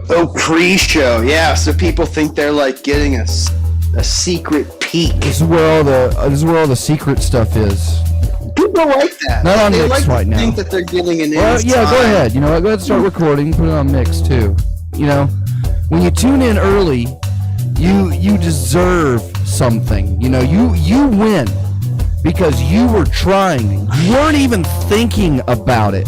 Oh, pre-show, yeah. So people think they're like getting a secret peek. This is where all the secret stuff is. People like that. Not on they mix like right to now. Think that they're getting an. Well, yeah, go ahead. You know what? Go ahead and start recording. Put it on mix too. You know, when you tune in early, you deserve something. You know, you win because you were trying. You weren't even thinking about it.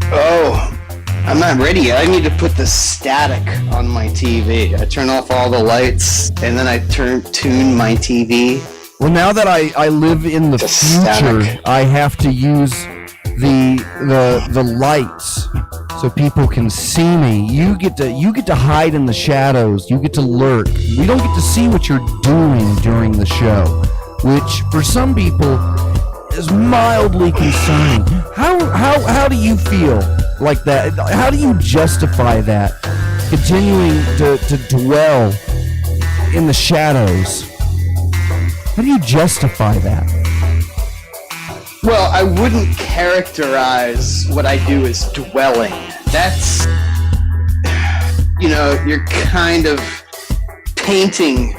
Oh, I'm not ready yet. I need to put the static on my TV. I turn off all the lights and then I tune my TV. Well, now that I live in the future, static. I have to use the lights so people can see me. You get to hide in the shadows. You get to lurk. We don't get to see what you're doing during the show, which for some people is mildly concerning. How do you feel like that? How do you justify that? Continuing to dwell in the shadows. How do you justify that? Well, I wouldn't characterize what I do as dwelling. That's, you know, you're kind of painting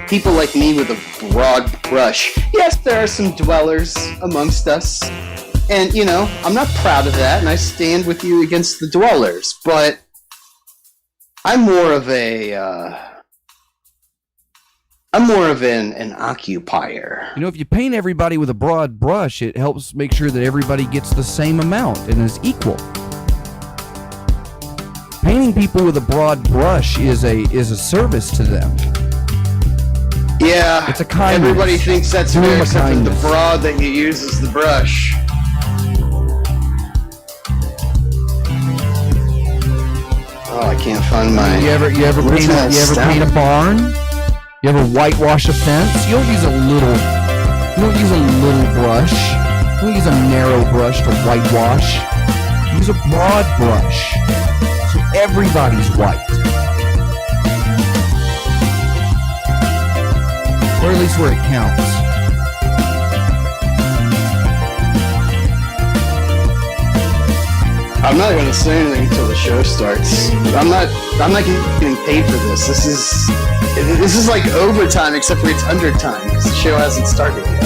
people like me with a broad brush. Yes, there are some dwellers amongst us. And, you know, I'm not proud of that, and I stand with you against the dwellers. But I'm more of an occupier. You know, if you paint everybody with a broad brush, it helps make sure that everybody gets the same amount and is equal. Painting people with a broad brush is a service to them. Yeah, it's a kindness. Everybody thinks that's fair, except for the broad that you use is the brush. Oh, I can't find my. You ever paint a barn? You ever whitewash a fence? You don't use a little brush. You don't use a narrow brush to whitewash. You use a broad brush, so everybody's white. Or at least where it counts. I'm not going to say anything until the show starts. I'm not getting paid for this. This is like overtime, except for it's undertime because the show hasn't started yet.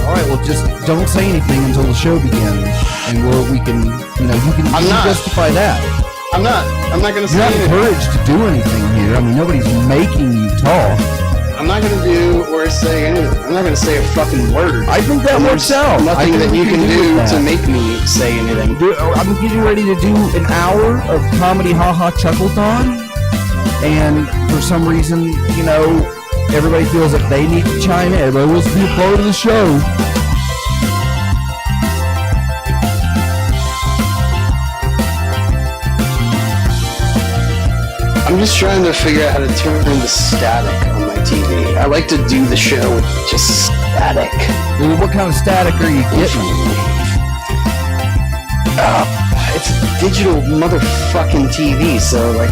All right, well, just don't say anything until the show begins, and you can justify that. I'm not going to say anything. You're not encouraged to do anything here. I mean, nobody's making you talk. I'm not going to do or say anything. I'm not going to say a fucking word. I think that works out. Nothing that you can do to make me say anything. I'm getting ready to do an hour of comedy ha-ha chuckle-thon, and for some reason, you know, everybody feels that they need to chime in. Everybody wants to be a part of the show. I'm just trying to figure out how to turn the static on my TV. I like to do the show with just static. Well, what kind of static are you getting? It's a digital motherfucking TV, so like...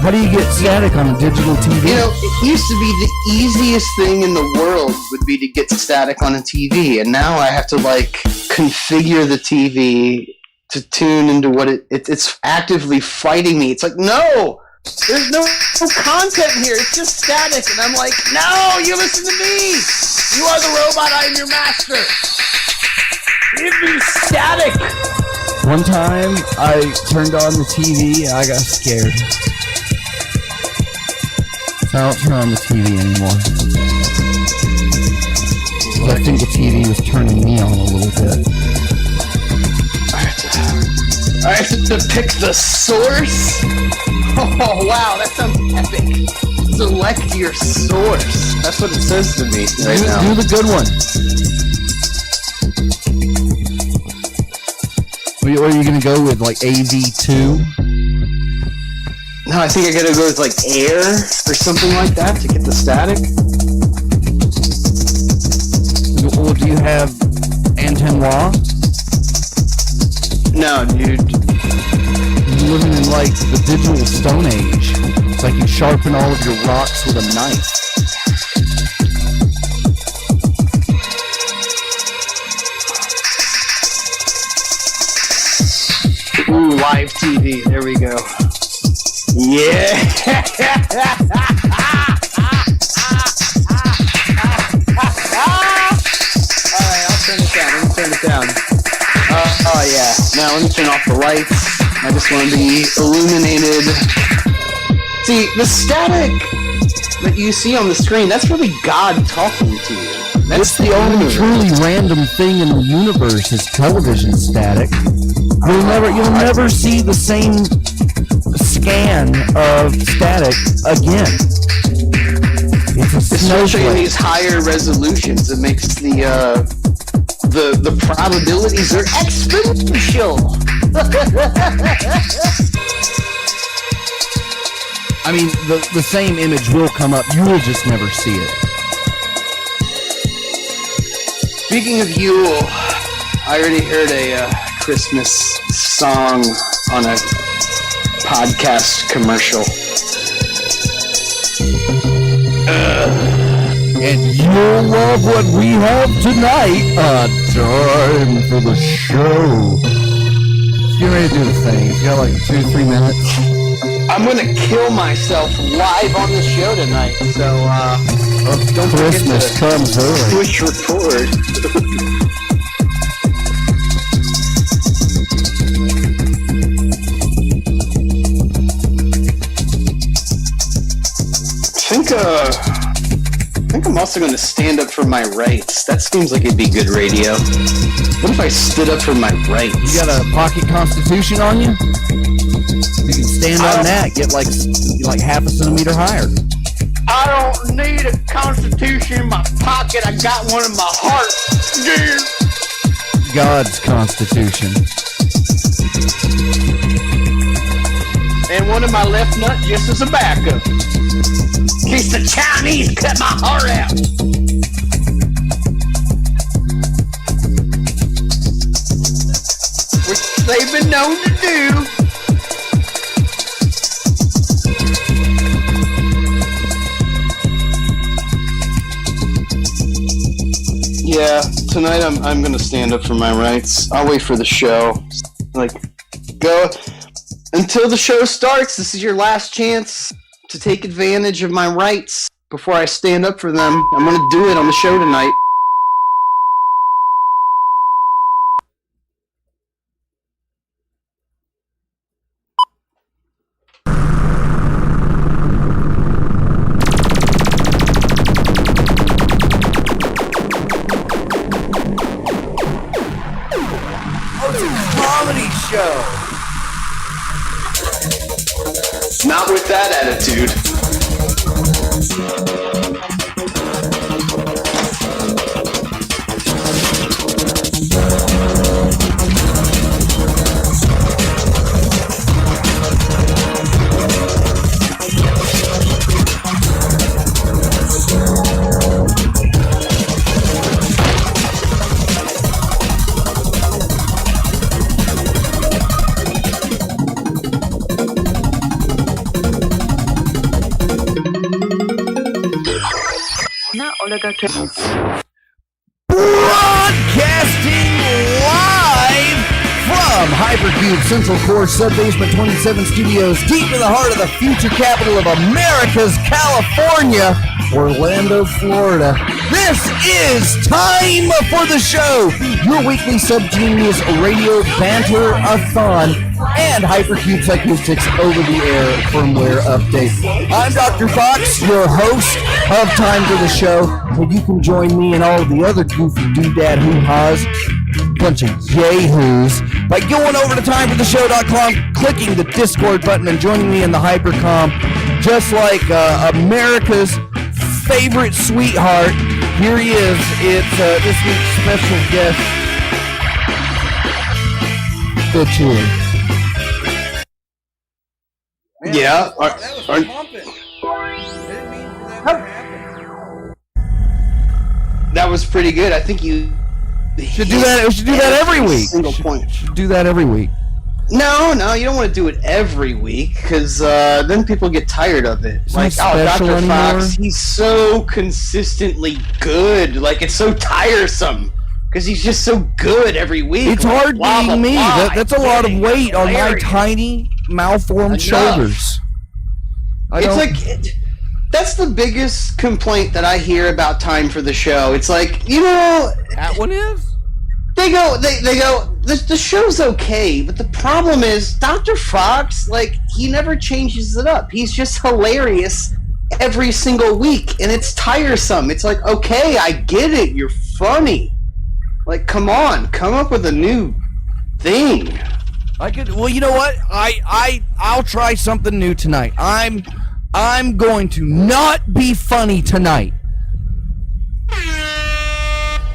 How do you get static on a digital TV? You know, it used to be the easiest thing in the world would be to get static on a TV, and now I have to, like, configure the TV to tune into what it's actively fighting me. It's like, no! There's no content here. It's just static. And I'm like, no, you listen to me. You are the robot. I am your master. Give me static. One time, I turned on the TV and I got scared. So I don't turn on the TV anymore. I think the TV was turning me on a little bit. I have to pick the source? Oh, wow, that sounds epic. Select your source. That's what it says to me right now. Do the good one. Or are you going to go with, like, AV2? No, I think I got to go with, like, air or something like that to get the static. Or do you have Antennois? No, dude. You're living in, like, the digital Stone Age. It's like you sharpen all of your rocks with a knife. Ooh, live TV. There we go. Yeah. Alright, I'll turn it down. Let me turn it down. Oh yeah. Now let me turn off the lights. I just want to be illuminated. See, the static that you see on the screen, that's really God talking to you. That's the only truly random thing in the universe is television static. You'll never see the same scan of static again. Especially in these higher resolutions, it makes the probabilities are exponential. I mean, the same image will come up. You will just never see it. Speaking of Yule, I already heard a Christmas song on a podcast commercial. And you'll love what we have tonight. Time for the show. Get ready to do the thing. It's got like 2 to 3 minutes. I'm gonna kill myself live on the show tonight, so don't Christmas comes early. Push record. I think I'm also gonna stand up for my rights. That seems like it'd be good radio. What if I stood up for my rights? You got a pocket constitution on you? You can stand on that, get like half a centimeter higher. I don't need a constitution in my pocket. I got one in my heart. Yeah. God's constitution. And one in my left nut just as a backup. In case the Chinese cut my heart out. Which they've been known to do. Yeah, tonight I'm gonna stand up for my rights. I'll wait for the show. Go until the show starts. This is your last chance to take advantage of my rights before I stand up for them. I'm gonna do it on the show tonight. Show. Not with that attitude. Broadcasting live from Hypercube Central Core Sub-Basement 27 Studios, deep in the heart of the future capital of America's California, Orlando, Florida. This is Time for the Show, your weekly Subgenius radio banter-a-thon and Hypercube's Acoustics over-the-air firmware update. I'm Dr. Fox, your host of Time for the Show, and you can join me and all of the other goofy doodad hoo-has, bunch of yahoos, by going over to timefortheshow.com, clicking the Discord button, and joining me in the Hypercom, just like America's favorite sweetheart. Here he is. It's this week's special guest, the Chili. Yeah. That was pumping. Didn't mean for that to happen. That was pretty good. I think you should do that. We should do that every week. Single point. Should do that every week. No, you don't want to do it every week because then people get tired of it. It's like, not special Dr. anymore. Fox, he's so consistently good. Like, it's so tiresome. because he's just so good every week. It's Like, hard blah, being blah, me. blah, That's a lot of getting weight on my hilarious. tiny, malformed shoulders. It's like that's the biggest complaint that I hear about time for the show. It's like, you know, that one is. they go, the show's okay, but the problem is Dr. Fox, like, he never changes it up. He's just hilarious every single week, and it's tiresome. It's like, okay, I get it, you're funny. Like, come on, come up with a new thing. I could. Well, you know what? I'll try something new tonight. I'm going to not be funny tonight.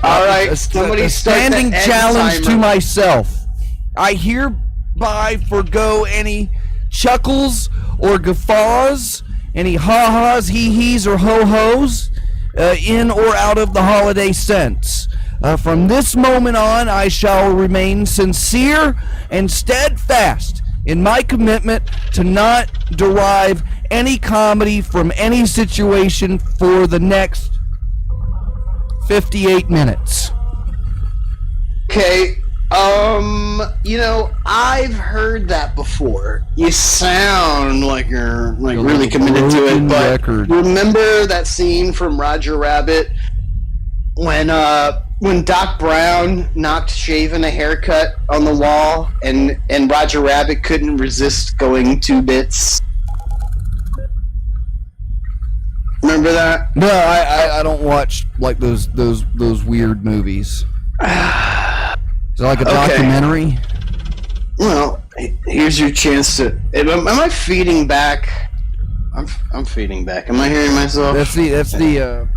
All right, A somebody standing start the challenge end to timer. myself. I hereby forgo any chuckles or guffaws, any ha-has, hee-hees, or ho-hos, in or out of the holiday sense. From this moment on, I shall remain sincere and steadfast in my commitment to not derive any comedy from any situation for the next 58 minutes. Okay, you know, I've heard that before. You sound like you're like A really committed to it, broken but record. remember that scene from Roger Rabbit when Doc Brown knocked Shaven a haircut on the wall, and Roger Rabbit couldn't resist going 2 bits? Remember that? No, I don't watch like those weird movies. Is it like a documentary? Well, here's your chance to. Am I feeding back? I'm feeding back. Am I hearing myself? That's the.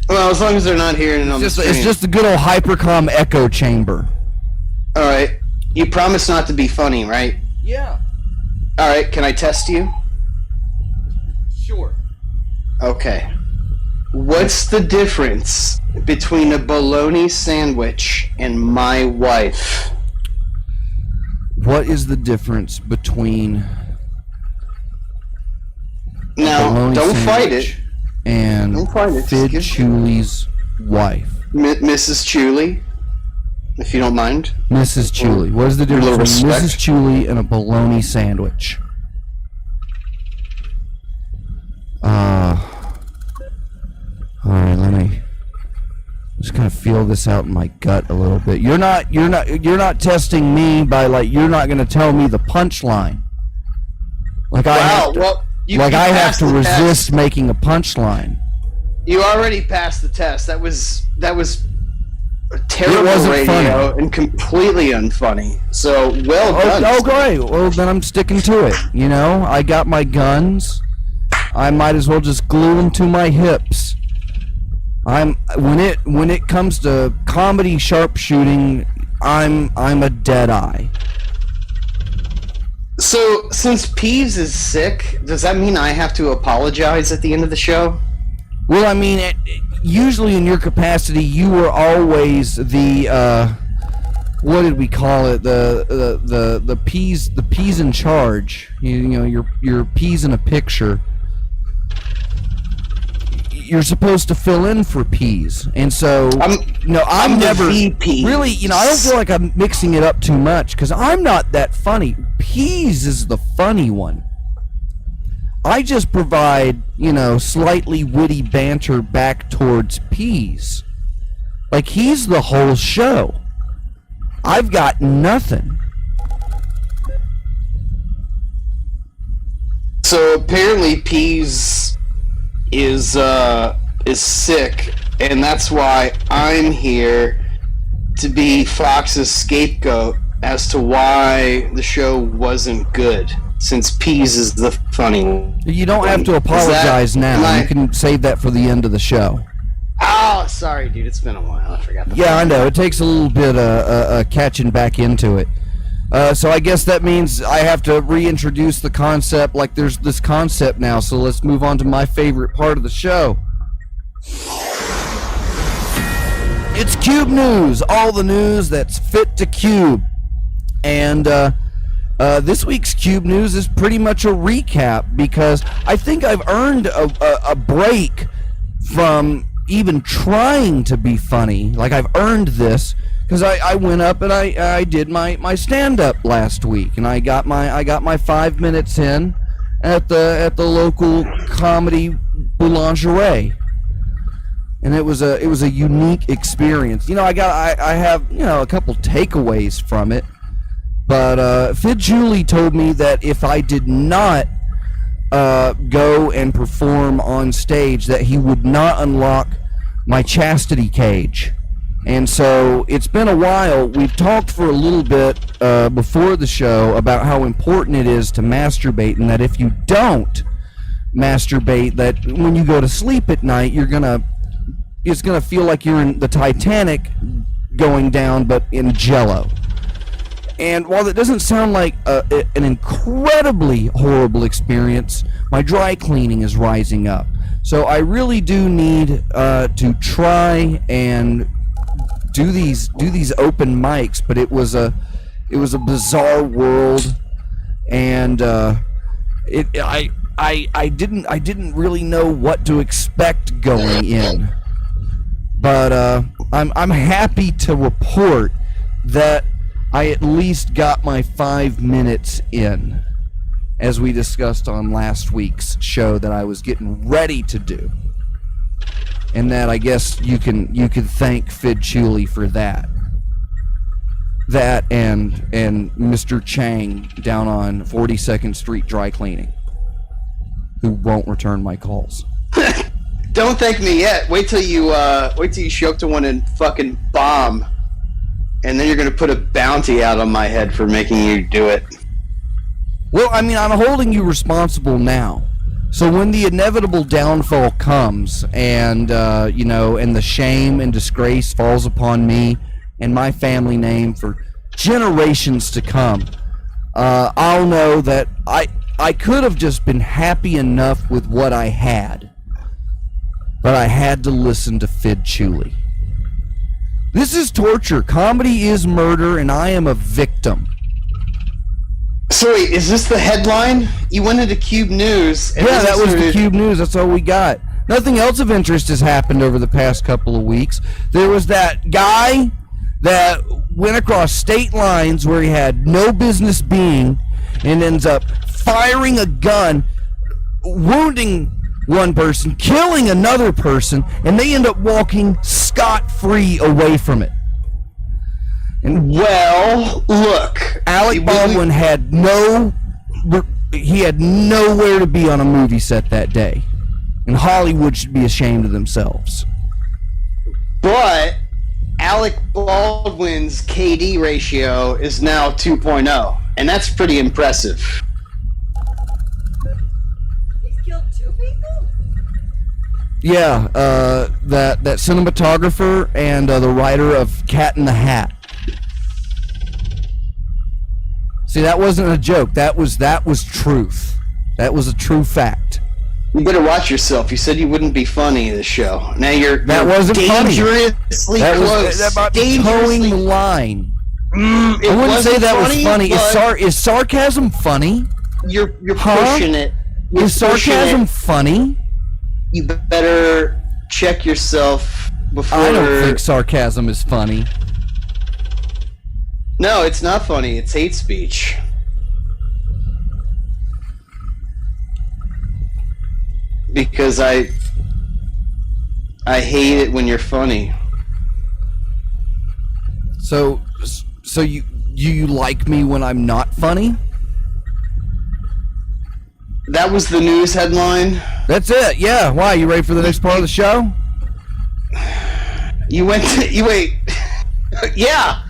Well, as long as they're not hearing it on the screen. It's just the good old Hypercom echo chamber. All right. You promise not to be funny, right? Yeah. All right. Can I test you? Sure. Okay. What's the difference between a bologna sandwich and my wife? What is the difference between Now, bologna don't fight sandwich it. and Don't fight it. Fid Just Chuli's wife? Mrs. Chuli, if you don't mind. Mrs. Chuli. What is the Your difference little between respect. Mrs. Chuli and a bologna sandwich? All right, let me just kind of feel this out in my gut a little bit. You're not testing me by like you're not going to tell me the punchline. Like I have to, you I have passed to the resist test. making a punchline. You already passed the test. That was terrible wasn't radio and completely unfunny. So well done. Oh, great. Well, then I'm sticking to it. You know, I got my guns. I might as well just glue them to my hips. When it comes to comedy sharpshooting, I'm a dead eye. So since Peeves is sick, does that mean I have to apologize at the end of the show? Well, I mean, usually in your capacity, you were always the what did we call it? The peas in charge. You know, your peas in a picture. You're supposed to fill in for peas, and so I'm never the VP. really. You know, I don't feel like I'm mixing it up too much because I'm not that funny. Peas is the funny one. I just provide, you know, slightly witty banter back towards peas. Like he's the whole show. I've got nothing. So apparently Peeves is sick, and that's why I'm here to be Fox's scapegoat as to why the show wasn't good, since Peas is the funny one. You don't have to apologize now. You can save that for the end of the show. Oh, sorry, dude. It's been a while. I forgot. Yeah, I know. It takes a little bit of catching back into it. So I guess that means I have to reintroduce the concept. Like there's this concept now. So let's move on to my favorite part of the show. It's Cube News. All the news that's fit to Cube. And this week's Cube News is pretty much a recap because I think I've earned a break from even trying to be funny. Like, I've earned this because I went up and I did my stand-up last week, and I got my 5 minutes in at the local comedy boulangerie, and it was a unique experience. You know, I have, you know, a couple takeaways from it, but Fid Julie told me that if I did not go and perform on stage, that he would not unlock my chastity cage. And so it's been a while. We've talked for a little bit before the show about how important it is to masturbate, and that if you don't masturbate, that when you go to sleep at night, it's gonna feel like you're in the Titanic going down, but in Jello. And while that doesn't sound like an incredibly horrible experience, my dry cleaning is rising up. So I really do need to try and do these open mics, but it was a bizarre world, and I didn't really know what to expect going in. But I'm happy to report that I at least got my 5 minutes in, as we discussed on last week's show that I was getting ready to do. And that I guess you could thank Fid Chuli for that. That and Mr. Chang down on 42nd Street Dry Cleaning, who won't return my calls. Don't thank me yet. Wait till you show up to one and fucking bomb, and then you're gonna put a bounty out on my head for making you do it. Well, I mean, I'm holding you responsible now. So when the inevitable downfall comes, and you know, and the shame and disgrace falls upon me and my family name for generations to come, I'll know that I could have just been happy enough with what I had, but I had to listen to Fid Chuli. This is torture. Comedy is murder, and I am a victim. So wait, is this the headline? You went into Cube News. And yeah, that was the Cube News. That's all we got. Nothing else of interest has happened over the past couple of weeks. There was that guy that went across state lines where he had no business being, and ends up firing a gun, wounding one person, killing another person, and they end up walking scot-free away from it. And well, look, Alec Baldwin had nowhere to be on a movie set that day, and Hollywood should be ashamed of themselves. But Alec Baldwin's KD ratio is now 2.0, and that's pretty impressive. He's killed 2 people? Yeah, that cinematographer and the writer of Cat in the Hat. See, that wasn't a joke. That was truth. That was a true fact. You better watch yourself. You said you wouldn't be funny in this show. Now you're wasn't dangerously funny. close. That might be towing the line. I wouldn't say that was funny. Is sarcasm funny? You're pushing it. Is sarcasm funny? You better check yourself before. I don't think sarcasm is funny. No, it's not funny. It's hate speech. Because I hate it when you're funny. So you like me when I'm not funny? That was the news headline. That's it. Yeah. Why? You ready for the next part of the show? You wait. Yeah.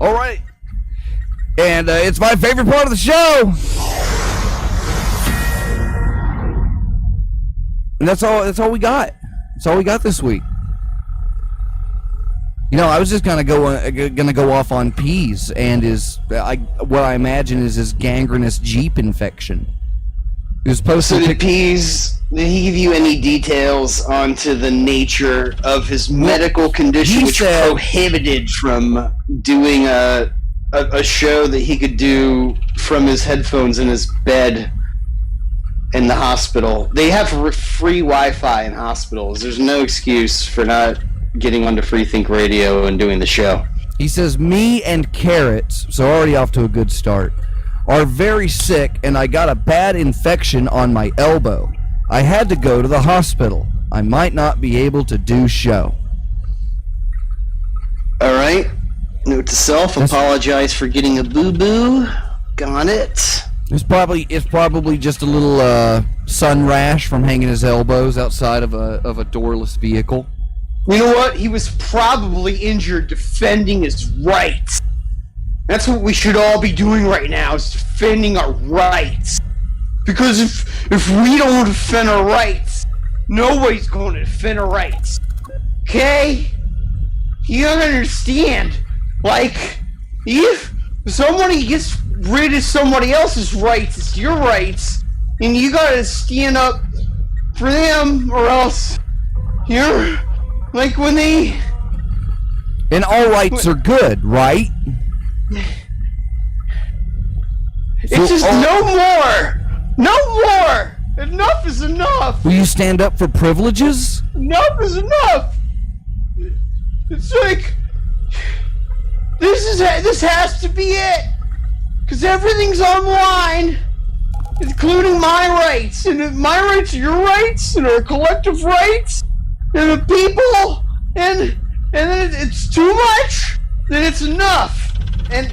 All right. And it's my favorite part of the show. And that's all we got. That's all we got this week. You know, I was just gonna go off on Peas and what I imagine is his gangrenous Jeep infection. He was supposed so to did Peas, did he give you any details onto the nature of his medical condition, which prohibited from doing a show that he could do from his headphones in his bed? in the hospital. They have free Wi-Fi in hospitals. There's no excuse for not getting onto Free Think Radio and doing the show. He says, me and Carrots, so already off to a good start, are very sick, and I got a bad infection on my elbow. I had to go to the hospital. I might not be able to do show. All right. Note to self, apologize for getting a boo-boo. Got it. It's probably just a little sun rash from hanging his elbows outside of a doorless vehicle. You know what? He was probably injured defending his rights. That's what we should all be doing right now, is defending our rights. Because if we don't defend our rights, nobody's going to defend our rights. Okay? You don't understand. Like, if somebody gets rid of somebody else's rights, it's your rights, and you gotta stand up for them, or else you're like when they. And all rights are good, right? It's just no more! No more! Enough is enough! Will you stand up for privileges? Enough is enough! It's like this has to be it, because everything's online, including my rights, and my rights are your rights, and our collective rights, and the people, and then it's too much, then it's enough, and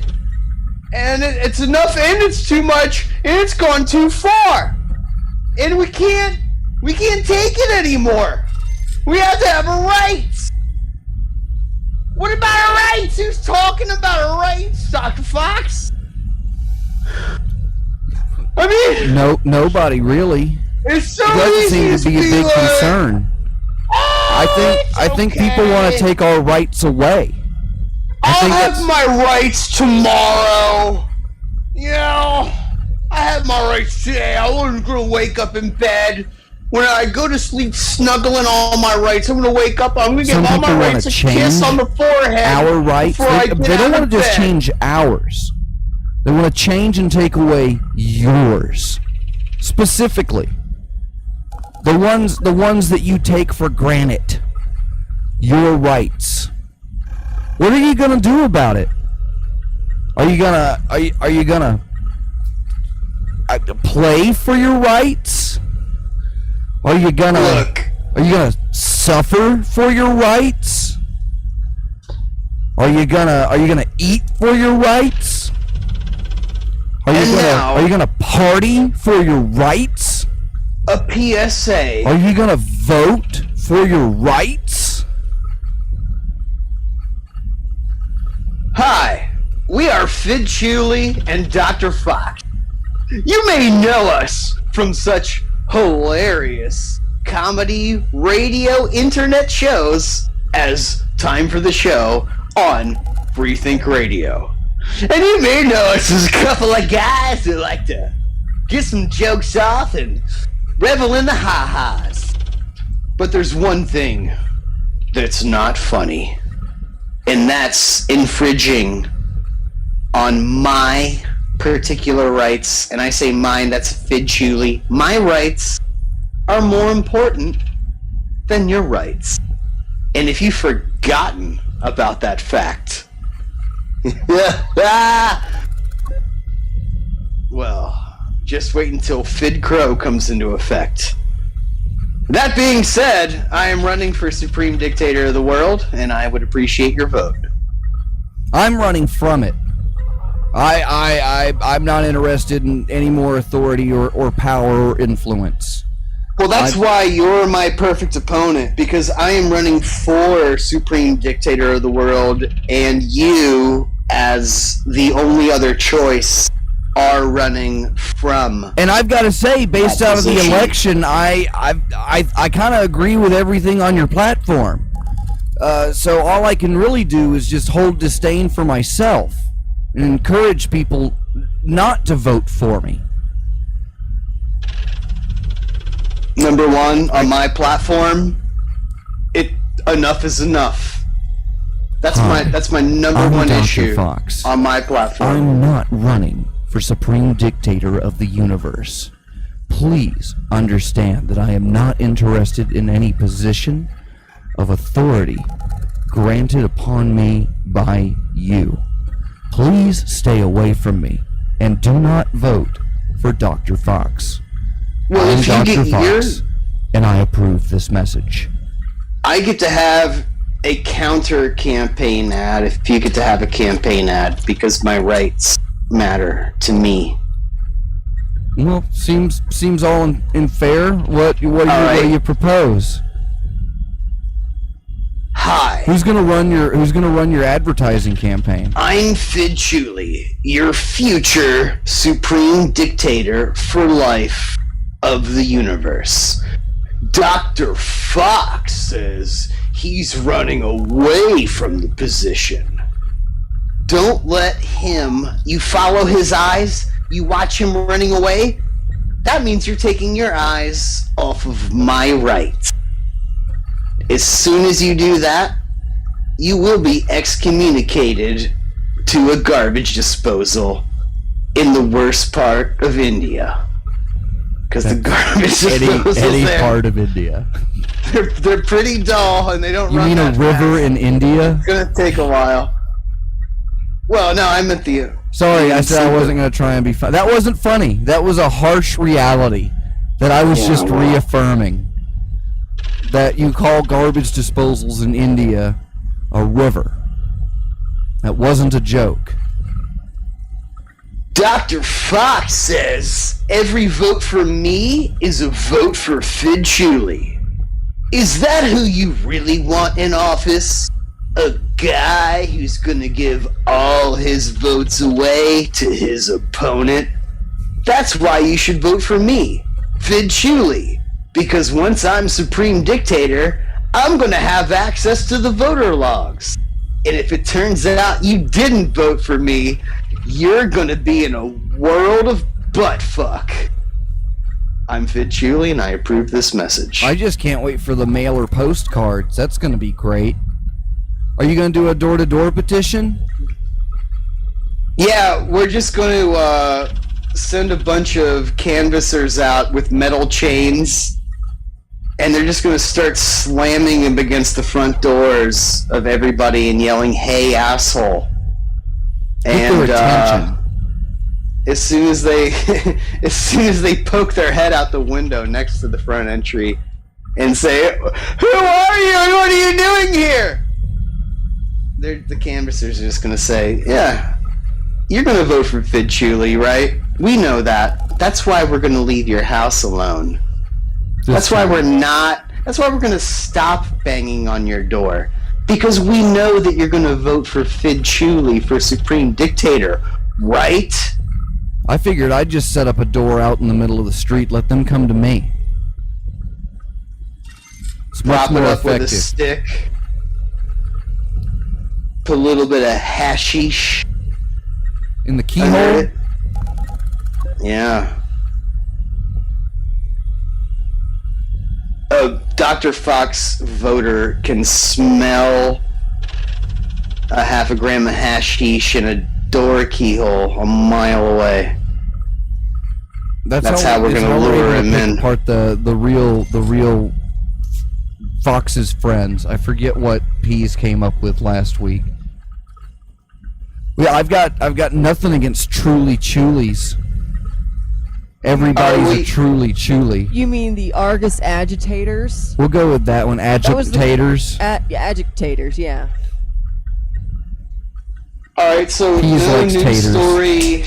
it's enough, and it's too much, and it's gone too far, and we can't take it anymore. We have to have our rights. What about our rights? Who's talking about our rights, Dr. Fox? I mean, nobody really. It's so It doesn't easy seem to be a big like, concern. Oh, I think people want to take our rights away. I'll have my rights tomorrow. You know, I have my rights today. I wasn't gonna wake up in bed. When I go to sleep snuggling all my rights, I'm gonna wake up, I'm gonna give all my rights a kiss on the forehead. Our rights? They don't want to just change ours. They want to change and take away yours. Specifically. The ones that you take for granted. Your rights. What are you gonna do about it? Are you gonna play for your rights? Are you gonna suffer for your rights? Are you gonna eat for your rights? Are you gonna party for your rights? A PSA. Are you gonna vote for your rights? Hi, we are Fid Chuli and Dr. Fox. You may know us from such hilarious comedy, radio, internet shows as Time for the Show on Free Think Radio. And you may know us as a couple of guys who like to get some jokes off and revel in the ha-has. But there's one thing that's not funny, and that's infringing on my particular rights. And I say mine, that's Fid Chuli. My rights are more important than your rights. And if you've forgotten about that fact, well, just wait until Fid Crow comes into effect. That being said, I am running for Supreme Dictator of the World, and I would appreciate your vote. I'm running from it. I'm not interested in any more authority or power or influence. Well, that's why you're my perfect opponent, because I am running for Supreme Dictator of the World, and you, as the only other choice, are running from. And I've got to say, based out of the election, I kind of agree with everything on your platform. So all I can really do is just hold disdain for myself and encourage people not to vote for me. Number one, on my platform, enough is enough. That's my number one Dr. issue Fox. on my platform. I'm not running for Supreme Dictator of the Universe. please understand that I am not interested in any position of authority granted upon me by you. Please stay away from me and do not vote for Dr. Fox. Well, I'm if you Dr. get Fox, and I approve this message. I get to have a counter campaign ad if you get to have a campaign ad because my rights matter to me. Well, seems all in fair. What do you propose? Hi. Who's gonna run your advertising campaign? I'm Fid Chuli, your future supreme dictator for life of the universe. Dr. Fox says he's running away from the position. Don't let him, you follow his eyes, you watch him running away, that means you're taking your eyes off of my rights. As soon as you do that, you will be excommunicated to a garbage disposal in the worst part of India. Because the garbage disposals any there, part of India. they're pretty dull and they don't You run mean a that river fast. in India? It's gonna take a while. Well, no, I meant the. Sorry, I said I wasn't going to try and be funny. That wasn't funny. That was a harsh reality that I was just reaffirming. That you call garbage disposals in India a river. That wasn't a joke. Dr. Fox says every vote for me is a vote for Fid Chuli. Is that who you really want in office? A guy who's gonna give all his votes away to his opponent? That's why you should vote for me, Fid Chuli. Because once I'm supreme dictator, I'm gonna have access to the voter logs. And if it turns out you didn't vote for me, you're gonna be in a world of buttfuck. I'm Fid Chuli and I approve this message. I just can't wait for the mail or postcards. That's going to be great. Are you going to do a door-to-door petition? Yeah, we're just going to send a bunch of canvassers out with metal chains, and they're just going to start slamming them against the front doors of everybody and yelling, "Hey, asshole!" Get their attention. As soon as they poke their head out the window next to the front entry and say, "Who are you? What are you doing here?" The canvassers are just going to say, "Yeah, you're going to vote for Fid Chuli, right? We know that. That's why we're going to leave your house alone. That's why we're going to stop banging on your door. Because we know that you're going to vote for Fid Chuli for Supreme Dictator, right?" I figured I'd just set up a door out in the middle of the street, let them come to me. It's much Prop it more up with a effective. stick. Put a little bit of hashish In the under keyhole? it. Yeah. A Dr. Fox voter can smell a half a gram of hashish in a door keyhole a mile away. That's how we're gonna lure him in. Apart the real Fox's friends. I forget what Pease came up with last week. Yeah, I've got nothing against Truly Chulies. Everybody's a Truly Chuli. You mean the Argus agitators? We'll go with that one. Agitators. Agitators, yeah. All right, so He's no like news taters. story.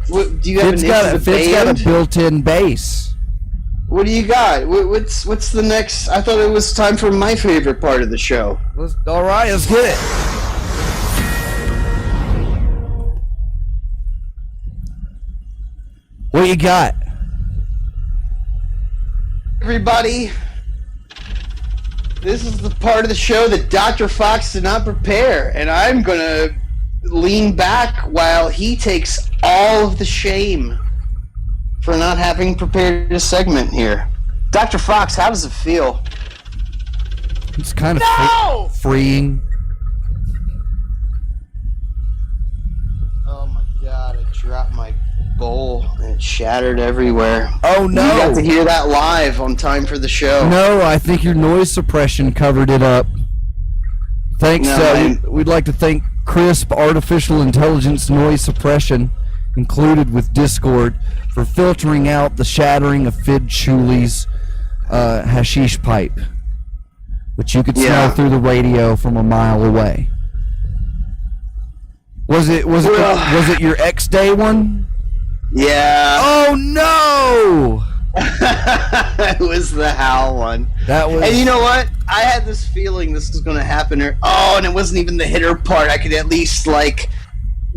What, do you have Fitz an got, issue with Fitz got band? a built-in bass. What do you got? What's the next? I thought it was time for my favorite part of the show. All right, let's get it. What you got? Everybody, this is the part of the show that Dr. Fox did not prepare, and I'm gonna lean back while he takes all of the shame for not having prepared a segment here. Dr. Fox, how does it feel? It's kind of No! freeing. Oh my god, I dropped my bowl and It shattered everywhere. Oh, no. You got to hear that live on Time for the Show. No, I think your noise suppression covered it up. Thanks. No, we'd like to thank Crisp Artificial Intelligence Noise Suppression, included with Discord, for filtering out the shattering of Fid Chuli's hashish pipe, which you could smell through the radio from a mile away. Was it your X-Day one? Yeah. Oh no! It was the Hal one. That was. And you know what? I had this feeling this was going to happen. And it wasn't even the hitter part. I could at least like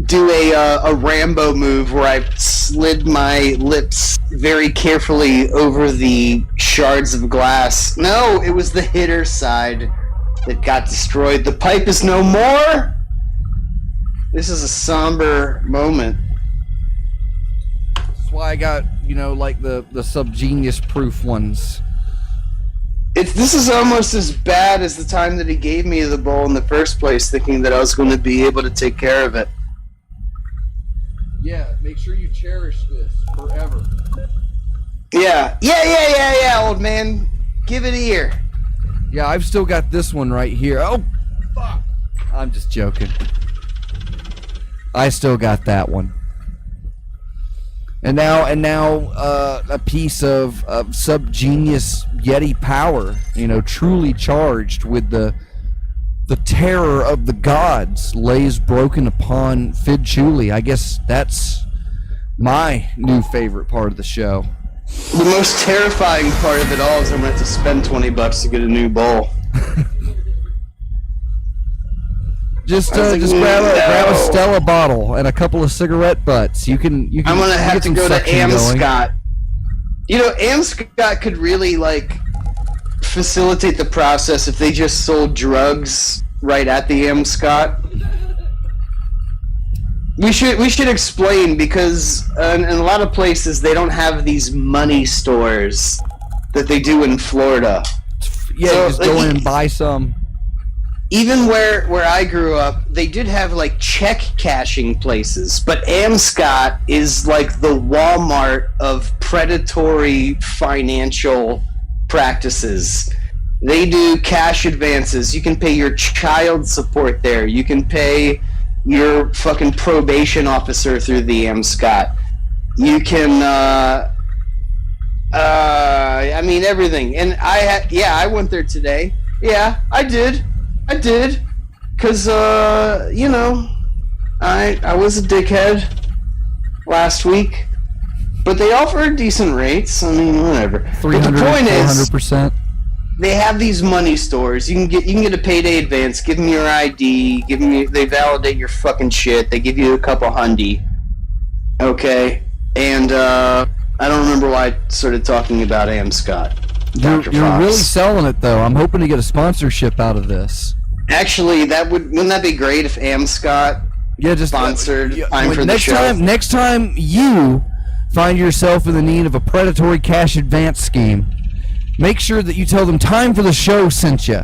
do a Rambo move where I slid my lips very carefully over the shards of glass. No, it was the hitter side that got destroyed. The pipe is no more. This is a somber moment. That's why I got, like the Subgenius proof ones. This is almost as bad as the time that he gave me the bowl in the first place, thinking that I was going to be able to take care of it. Yeah, make sure you cherish this forever. Yeah, old man. Give it ear. Yeah, I've still got this one right here. Oh, fuck. I'm just joking. I still got that one. And now, a piece of Subgenius Yeti power, truly charged with the terror of the gods, lays broken upon Fid Chuli. I guess that's my new favorite part of the show. The most terrifying part of it all is I'm going to have to spend $20 to get a new bowl. Just grab a Stella bottle and a couple of cigarette butts. You can. I'm gonna have to go to Amscott. Going. Amscott could really facilitate the process if they just sold drugs right at the Amscott. We should explain, because in a lot of places they don't have these money stores that they do in Florida. Yeah, so, just go in and buy some. Even where I grew up, they did have check cashing places, but Amscott is like the Walmart of predatory financial practices. They do cash advances. You can pay your child support there. You can pay your fucking probation officer through the Amscott. You can, everything. And I went there today. Yeah, I did, because, I was a dickhead last week, but they offered decent rates. I mean, whatever. 300, but the point 400%. They have these money stores. You can get a payday advance. Give them your ID. They validate your fucking shit. They give you a couple hundy. Okay, and I don't remember why I started talking about Amscott. You're really selling it, though. I'm hoping to get a sponsorship out of this. Actually, wouldn't that be great if Amscott sponsored Time for the Show? Next time you find yourself in the need of a predatory cash advance scheme, make sure that you tell them Time for the Show sent you.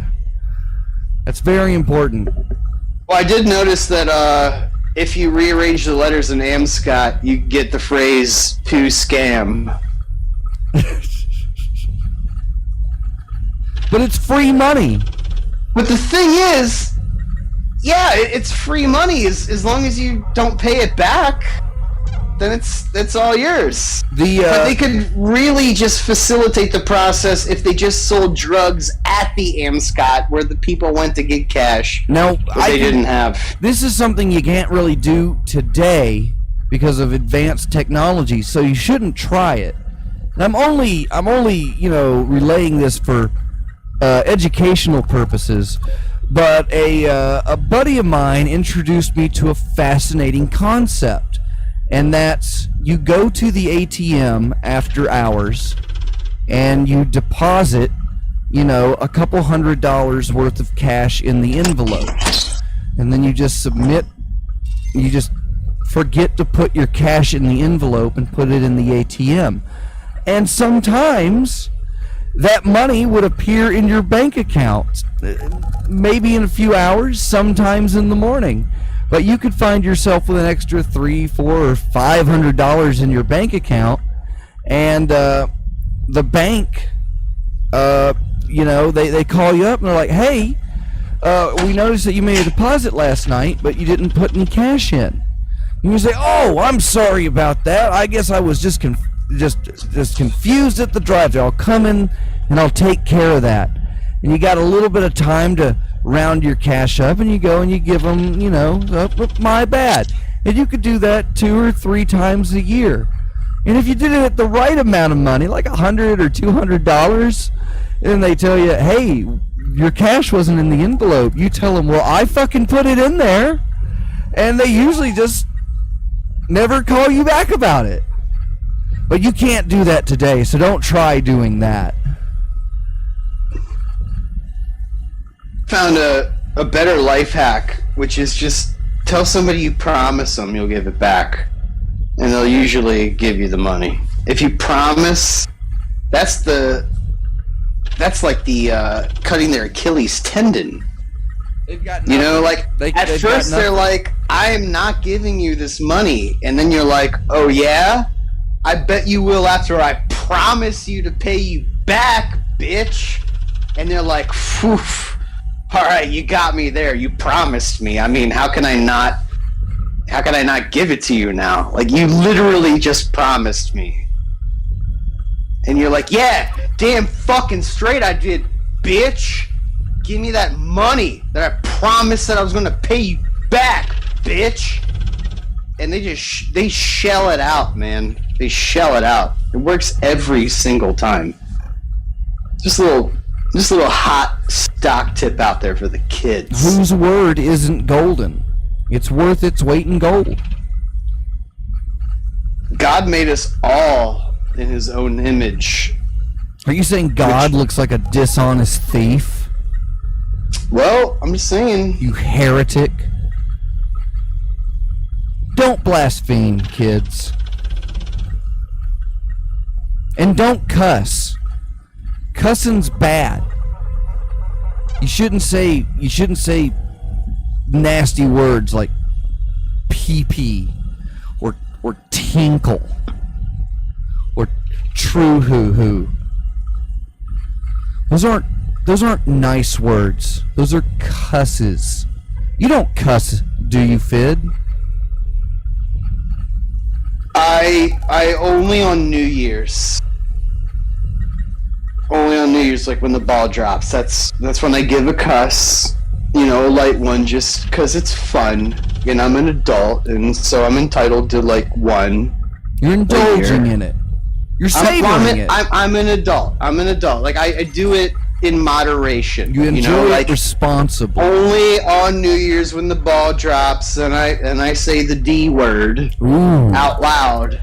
That's very important. Well, I did notice that if you rearrange the letters in Amscott, you get the phrase "to scam." But it's free money. But the thing is, it's free money as long as you don't pay it back. Then it's all yours. But they could really just facilitate the process if they just sold drugs at the Amscott where the people went to get cash. Now, they didn't have. This is something you can't really do today because of advanced technology, so you shouldn't try it. And I'm only relaying this for educational purposes. But a buddy of mine introduced me to a fascinating concept. And that's, you go to the ATM after hours and you deposit, a couple $100 worth of cash in the envelope. And then you just forget to put your cash in the envelope and put it in the ATM. And sometimes that money would appear in your bank account, maybe in a few hours, sometimes in the morning. But you could find yourself with an extra $300, $400, or $500 in your bank account, and the bank, they call you up and they're like, "Hey, we noticed that you made a deposit last night, but you didn't put any cash in." And you say, "Oh, I'm sorry about that. I guess I was just confused at the drive-thru. I'll come in and I'll take care of that." And you got a little bit of time to round your cash up, and you go and you give them, my bad. And you could do that 2 or 3 times a year. And if you did it at the right amount of money, like $100 or $200, and they tell you, "Hey, your cash wasn't in the envelope," you tell them, "Well, I fucking put it in there," and they usually just never call you back about it. But you can't do that today, so don't try doing that. Found a better life hack, which is just tell somebody you promise them you'll give it back, and they'll usually give you the money. If you promise, that's like the cutting their Achilles tendon. They've got at first they're like, "I'm not giving you this money," and then you're like, "Oh yeah? I bet you will after I promise you to pay you back, bitch." And they're like, "Phew, all right, you got me there. You promised me. I mean, how can I not give it to you now? Like, you literally just promised me." And you're like, "Yeah, damn fucking straight I did, bitch. Give me that money that I promised that I was going to pay you back, bitch." And they shell it out, man. They shell it out. It works every single time. Just a little hot stock tip out there for the kids. Whose word isn't golden? It's worth its weight in gold. God made us all in his own image. Are you saying God looks like a dishonest thief? Well, I'm just saying. You heretic. Don't blaspheme, kids. And don't cuss. Cussing's bad. You shouldn't say nasty words like pee-pee or tinkle or true hoo-hoo. Those aren't nice words. Those are cusses. You don't cuss, do you, Fid? I only on New Year's. Only on New Year's, like when the ball drops. That's when I give a cuss, a light one, just because it's fun. And I'm an adult, and so I'm entitled to like one. You're indulging in it. You're savoring it. I'm an adult. Like I do it in moderation. You enjoy it responsibly. Only on New Year's when the ball drops, and I say the D word out loud,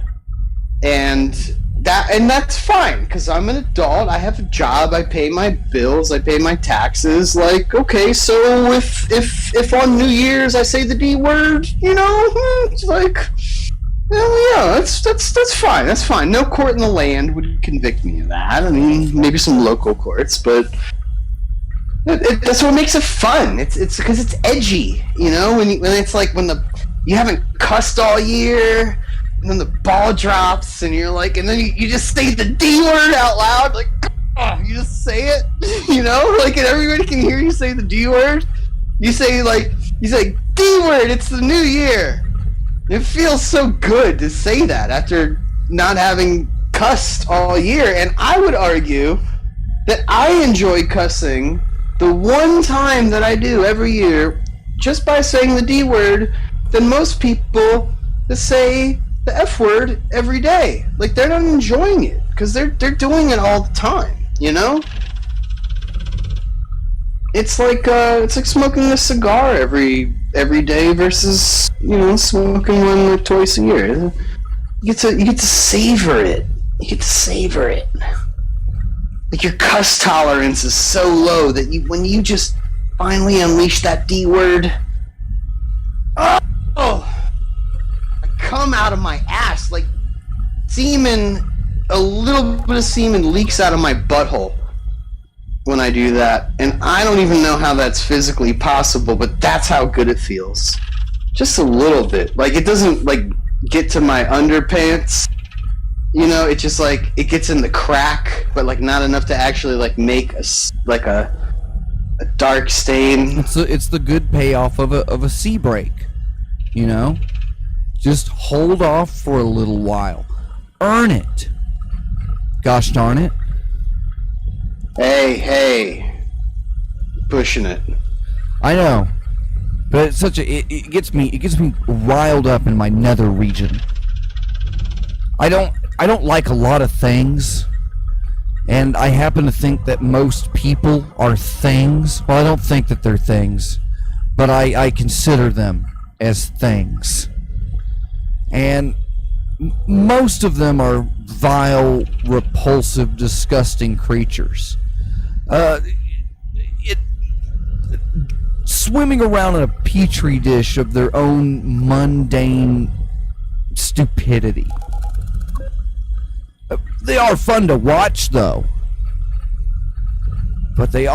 and that's fine because I'm an adult. I have a job. I pay my bills. I pay my taxes. Like, okay, so if on New Year's I say the D word, it's like, well, yeah, that's fine. That's fine. No court in the land would convict me of that. I mean, maybe some local courts, but that's what makes it fun. It's because it's edgy, when it's like when you haven't cussed all year. And then the ball drops, and you're like, and then you just say the D word out loud, like, you just say it, like, and everybody can hear you say the D word. You say D word, it's the new year. It feels so good to say that after not having cussed all year. And I would argue that I enjoy cussing the one time that I do every year just by saying the D word than most people that say the F word every day. Like, they're not enjoying it because they're doing it all the time, It's like smoking a cigar every day versus smoking one like twice a year. You get to savor it. Like, your cuss tolerance is so low that when you just finally unleash that D word, come out of my ass like semen. A little bit of semen leaks out of my butthole when I do that, and I don't even know how that's physically possible, but that's how good it feels. Just a little bit. Like, it doesn't, like, get to my underpants. You know, it just, like, it gets in the crack, but, like, not enough to actually, like, make a dark stain. It's the good payoff of a sea break, you know? Just hold off for a little while. Earn it. Gosh darn it. Hey. Pushing it. I know. But it's it gets me riled up in my nether region. I don't like a lot of things, and I happen to think that most people are things. Well, I don't think that they're things, but I consider them as things. And most of them are vile, repulsive, disgusting creatures. Swimming around in a petri dish of their own mundane stupidity. They are fun to watch, though. But they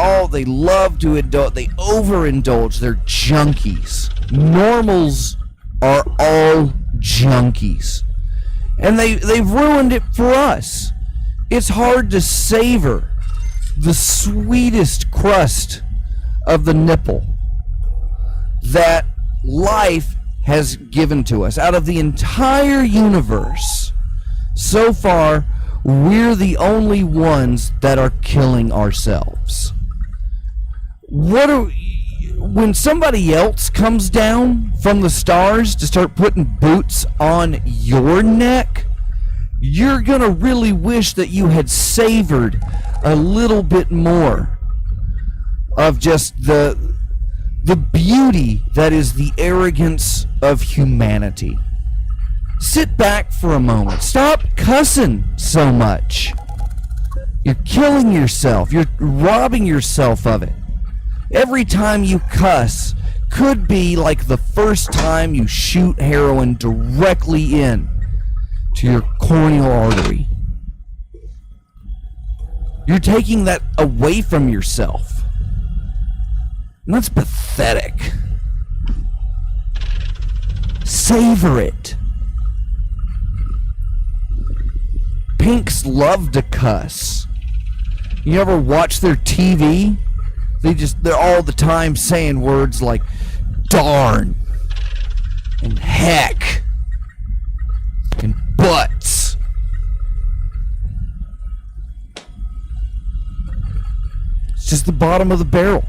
love to indulge. They overindulge. They're junkies. Normals are all junkies. And they've ruined it for us. It's hard to savor the sweetest crust of the nipple that life has given to us. Out of the entire universe, so far, we're the only ones that are killing ourselves. When somebody else comes down from the stars to start putting boots on your neck, you're gonna really wish that you had savored a little bit more of just the beauty that is the arrogance of humanity. Sit back for a moment. Stop cussing so much. You're killing yourself. You're robbing yourself of it. Every time you cuss could be like the first time you shoot heroin directly in to your corneal artery. You're taking that away from yourself. And that's pathetic. Savor it. Pinks love to cuss. You ever watch their TV? They're all the time saying words like darn and heck and butts. It's just the bottom of the barrel.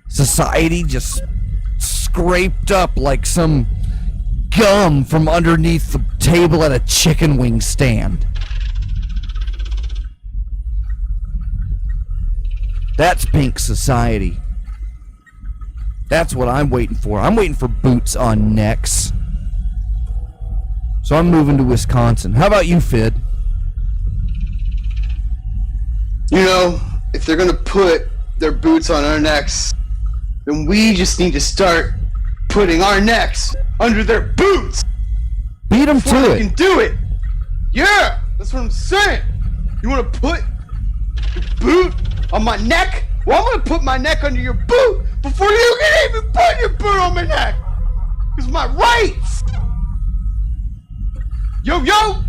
Society just scraped up like some gum from underneath the table at a chicken wing stand. That's pink society. That's what I'm waiting for. I'm waiting for boots on necks. So I'm moving to Wisconsin. How about you, Fid? You know, if they're gonna put their boots on our necks, then we just need to start putting our necks under their boots. Beat them to We it. can do it. Yeah, that's what I'm saying. You want to put your boot on my neck? Well, I'm gonna put my neck under your boot before you can even put your boot on my neck. It's my rights. Yo.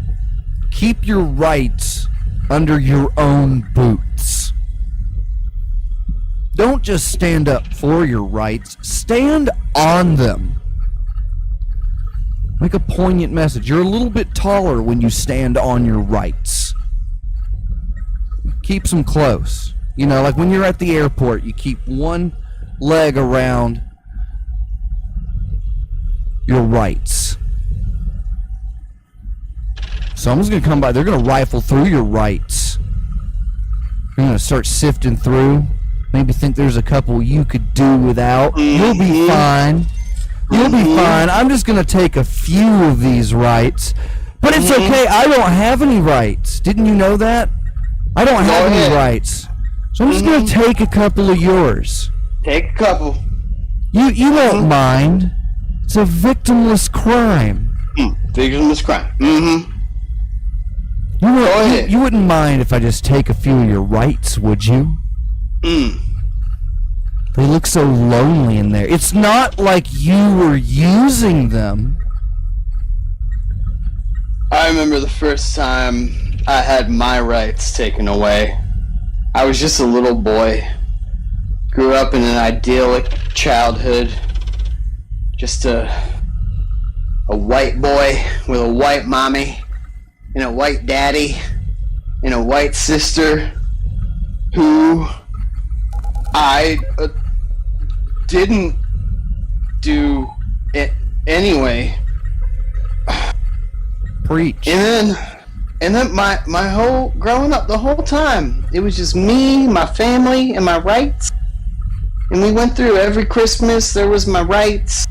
Keep your rights under your own boots. Don't just stand up for your rights. Stand on them. Make a poignant message. You're a little bit taller when you stand on your rights. Keeps them close. You know, like when you're at the airport, you keep one leg around your rights. Someone's going to come by. They're going to rifle through your rights. They're going to start sifting through. Maybe think there's a couple you could do without. You'll be fine. You'll be fine. I'm just going to take a few of these rights. But it's okay. I don't have any rights. Didn't you know that? I don't have any rights. So I'm just going to take a couple of yours. Take a couple. You won't mind. It's a victimless crime. Victimless crime. You wouldn't mind if I just take a few of your rights, would you? They look so lonely in there. It's not like you were using them. I remember the first time I had my rights taken away. I was just a little boy. Grew up in an idyllic childhood. Just a white boy with a white mommy and a white daddy and a white sister who I didn't do it anyway. Preach. And then my whole growing up, the whole time, it was just me, my family, and my rights. And we went through every Christmas, there was my rights.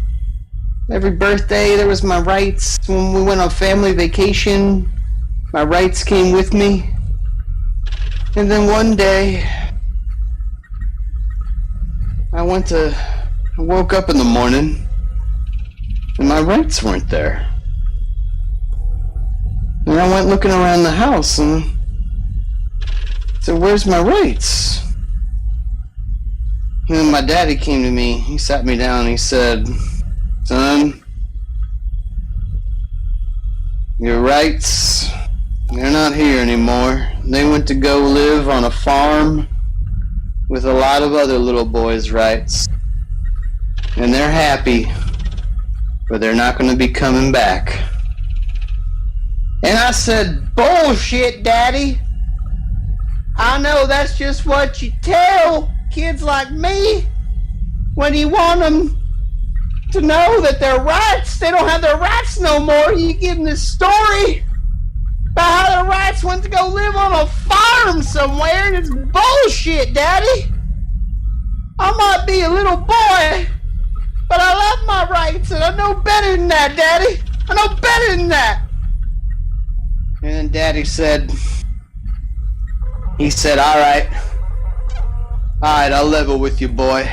Every birthday, there was my rights. When we went on family vacation, my rights came with me. And then one day, I woke up in the morning, and my rights weren't there. And I went looking around the house and said, where's my rights? And then my daddy came to me, he sat me down and he said, son, your rights, they're not here anymore. They went to go live on a farm with a lot of other little boys' rights. And they're happy, but they're not going to be coming back. And I said, bullshit, Daddy. I know that's just what you tell kids like me when you want them to know that their rights, they don't have their rights no more. You give them this story about how their rights went to go live on a farm somewhere, and it's bullshit, Daddy. I might be a little boy, but I love my rights, and I know better than that, Daddy. I know better than that. And then Daddy said, all right, I'll level with you, boy.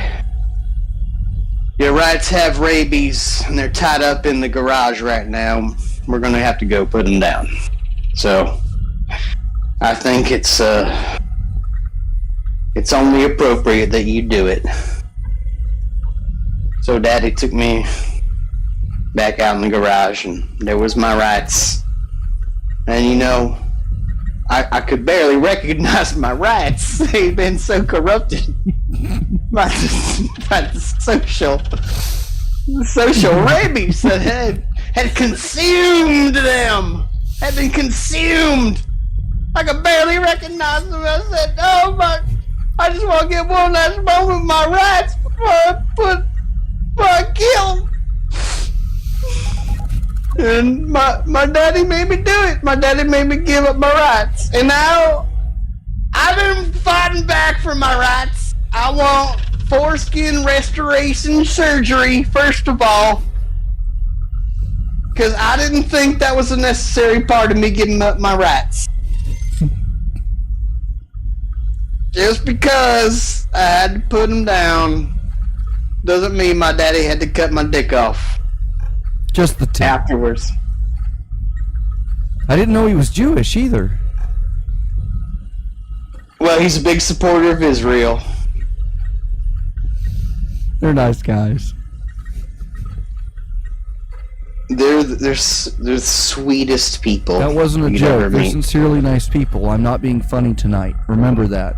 Your rights have rabies, and they're tied up in the garage right now. We're going to have to go put them down. So, I think it's only appropriate that you do it. So Daddy took me back out in the garage, and there was my rights. And you know, I could barely recognize my rights. They've been so corrupted by the social rabies that had consumed them. Had been consumed. I could barely recognize them. I said, oh my, I just want to get one last moment with my rights before I kill. And my daddy made me do it. My daddy made me give up my rights. And now, I've been fighting back for my rights. I want foreskin restoration surgery, first of all. Because I didn't think that was a necessary part of me giving up my rights. Just because I had to put them down doesn't mean my daddy had to cut my dick off. Just the tip. Afterwards. I didn't know he was Jewish either. Well, he's a big supporter of Israel. They're nice guys. They're the sweetest people. That wasn't a you'd joke. ever They're meet. sincerely nice people. I'm not being funny tonight. Remember that.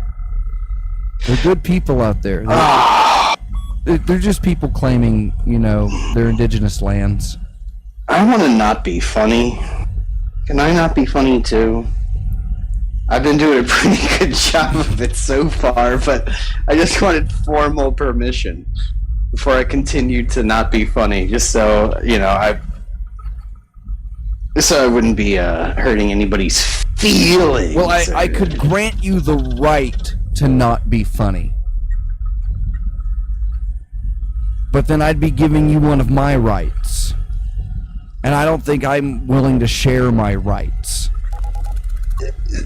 They're good people out there. They're just people claiming, you know, their indigenous lands. I want to not be funny. Can I not be funny too? I've been doing a pretty good job of it so far, but I just wanted formal permission before I continued to not be funny, just so, you know, I wouldn't be hurting anybody's feelings. Well, I could grant you the right to not be funny. But then I'd be giving you one of my rights. And I don't think I'm willing to share my rights.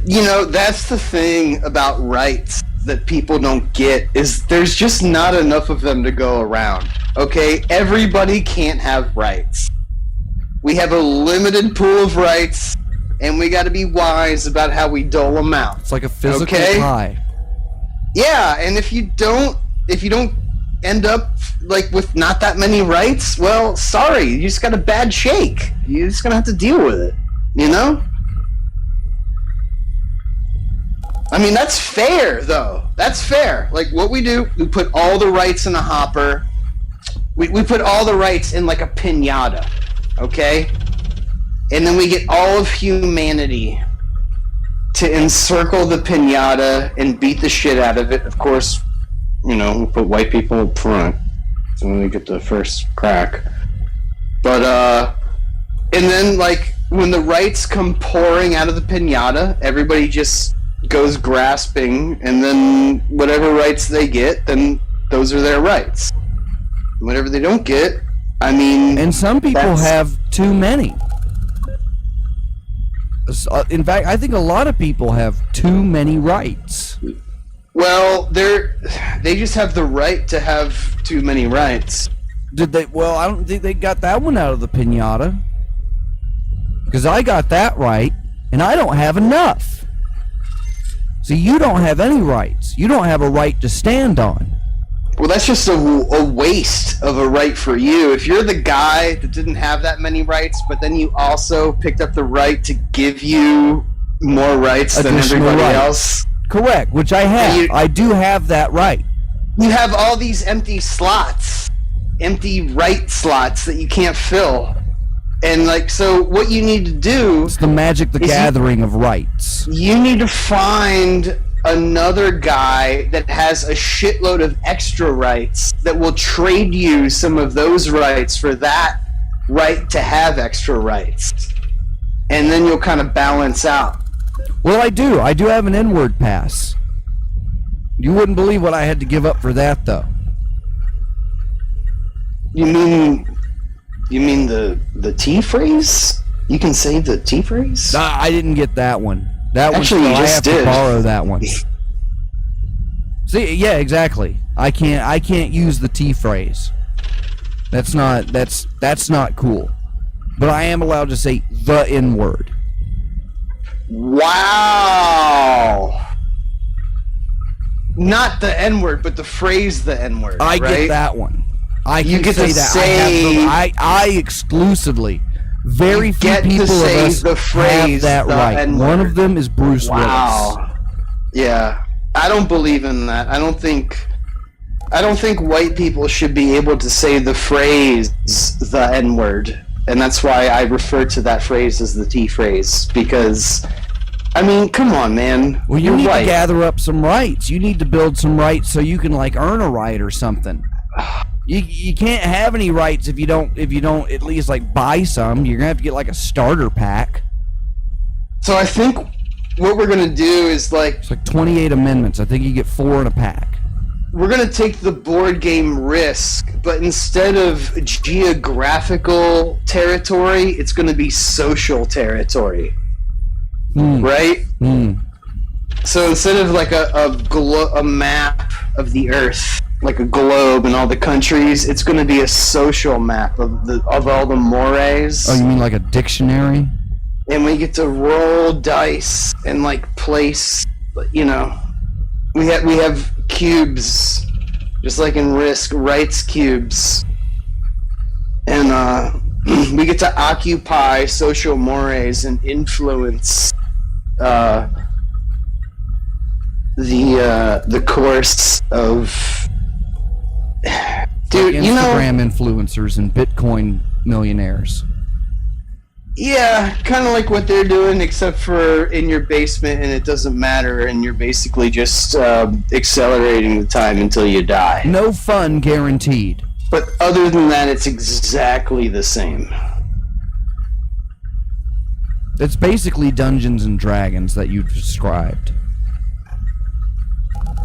You know, that's the thing about rights that people don't get, is there's just not enough of them to go around. Okay? Everybody can't have rights. We have a limited pool of rights, and we got to be wise about how we dole them out. It's like a physical Okay? tie. Yeah, and if you don't end up like with not that many rights, well, sorry, you just got a bad shake. You're just gonna have to deal with it, you know? I mean, that's fair, though. That's fair. Like, what we do, we put all the rights in a hopper. We put all the rights in, like, a piñata, okay? And then we get all of humanity to encircle the piñata and beat the shit out of it. Of course, you know, we put white people up front, so we get the first crack. But, and then, like, when the rights come pouring out of the piñata, everybody just goes grasping, and then whatever rights they get, then those are their rights. Whatever they don't get, I mean... And some people have too many. In fact, I think a lot of people have too many rights. Well, they just have the right to have too many rights. Did they? Well, I don't think they got that one out of the piñata. Because I got that right, and I don't have enough. See, you don't have any rights. You don't have a right to stand on. Well, that's just a waste of a right for you. If you're the guy that didn't have that many rights, but then you also picked up the right to give you more rights than everybody else. Correct, which I have. I do have that right. You have all these empty slots, empty right slots that you can't fill. And, like, so what you need to do... It's the Magic the Gathering of rights. You need to find another guy that has a shitload of extra rights that will trade you some of those rights for that right to have extra rights. And then you'll kind of balance out. Well, I do. I do have an N-word pass. You wouldn't believe what I had to give up for that, though. You mean the T phrase? You can say the T phrase? I didn't get that one. That one. Actually, you I just have did. to borrow that one. See, yeah, exactly. I can't use the T phrase. That's not cool. But I am allowed to say the N-word. Wow. Not the N-word, but the phrase the N-word. I right? get that one. I can You get say to that. say- I exclusively. Very few get to people of say us the have phrase that the right. N-word. One of them is Bruce Willis. Wow. Yeah. I don't believe in that. I don't think white people should be able to say the phrase the N-word. And that's why I refer to that phrase as the T phrase. Because, I mean, come on, man. Well, you You're need white. to gather up some rights. You need to build some rights so you can, like, earn a right or something. You can't have any rights if you don't at least, like, buy some. You're gonna have to get, like, a starter pack. So I think what we're gonna do is, like, It's like 28 amendments. I think you get 4 in a pack. we're gonna take the board game Risk, but instead of geographical territory, it's gonna be social territory, right? So instead of like a map of the Earth, like a globe and all the countries, it's gonna be a social map of all the mores. Oh, you mean like a dictionary? And we get to roll dice and like place, you know, we have cubes, just like in Risk, rights cubes, and we get to occupy social mores and influence the course of. Dude, like you know, Instagram influencers and Bitcoin millionaires. yeah, kind of like what they're doing, except for in your basement, and it doesn't matter, and you're basically just accelerating the time until you die. No fun guaranteed. But other than that, it's exactly the same. It's basically Dungeons and Dragons that you've described.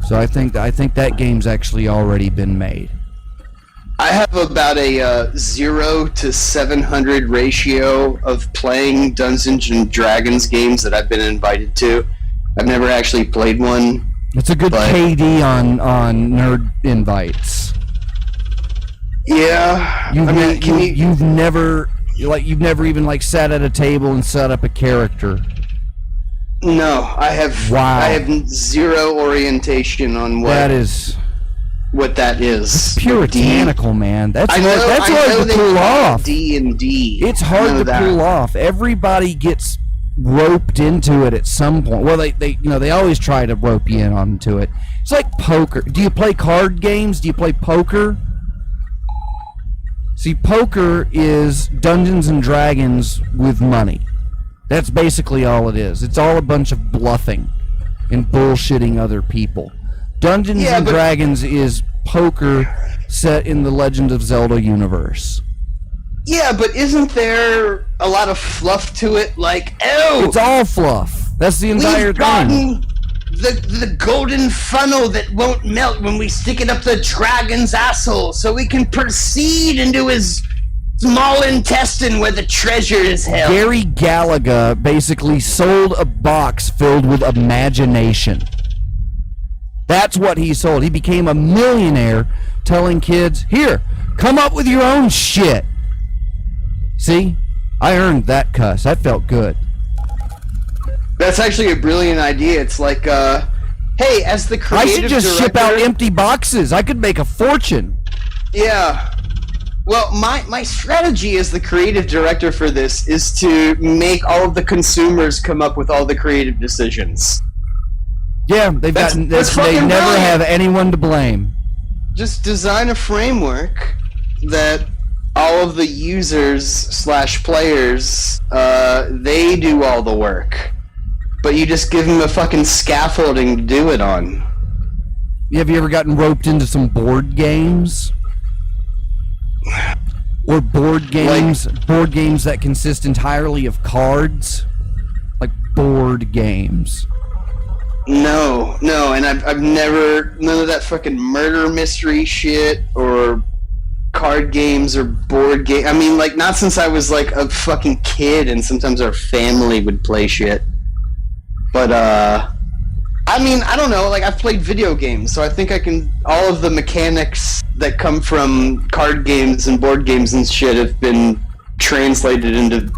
So I think that game's actually already been made. I have about a 0 to 700 ratio of playing Dungeons and Dragons games that I've been invited to. I've never actually played one. It's a good KD on nerd invites. Yeah, You've never even like sat at a table and set up a character. No, I have. Wow. I have zero orientation on what. That is what that is. Puritanical, man. That's I know, that's I know hard to they pull call it off. D&D. It's hard to pull off. Everybody gets roped into it at some point. Well, they always try to rope you in onto it. It's like poker. Do you play card games? Do you play poker? See, poker is Dungeons and Dragons with money. That's basically all it is. It's all a bunch of bluffing and bullshitting other people. Dungeons and Dragons is poker set in the Legend of Zelda universe. Yeah, but isn't there a lot of fluff to it? Like, it's all fluff. That's the entire we've gotten thing. the golden funnel that won't melt when we stick it up the dragon's asshole, so we can proceed into his small intestine where the treasure is held. Gary Gallagher basically sold a box filled with imagination. That's what he sold. He became a millionaire telling kids, here, come up with your own shit. See? I earned that cuss. That felt good. That's actually a brilliant idea. It's like, hey, as the creative I should just ship out empty boxes. I could make a fortune. Yeah. Well, my strategy as the creative director for this is to make all of the consumers come up with all the creative decisions. Yeah, they never brilliant. have anyone to blame. Just design a framework that all of the users / players, they do all the work. But you just give them a fucking scaffolding to do it on. Have you ever gotten roped into some board games? Or board games that consist entirely of cards? Like board games. No, and I've never, none of that fucking murder mystery shit or card games or board game. I mean, like, not since I was like a fucking kid and sometimes our family would play shit. But, I mean, I don't know, like, I've played video games, so I think I can, all of the mechanics that come from card games and board games and shit have been translated into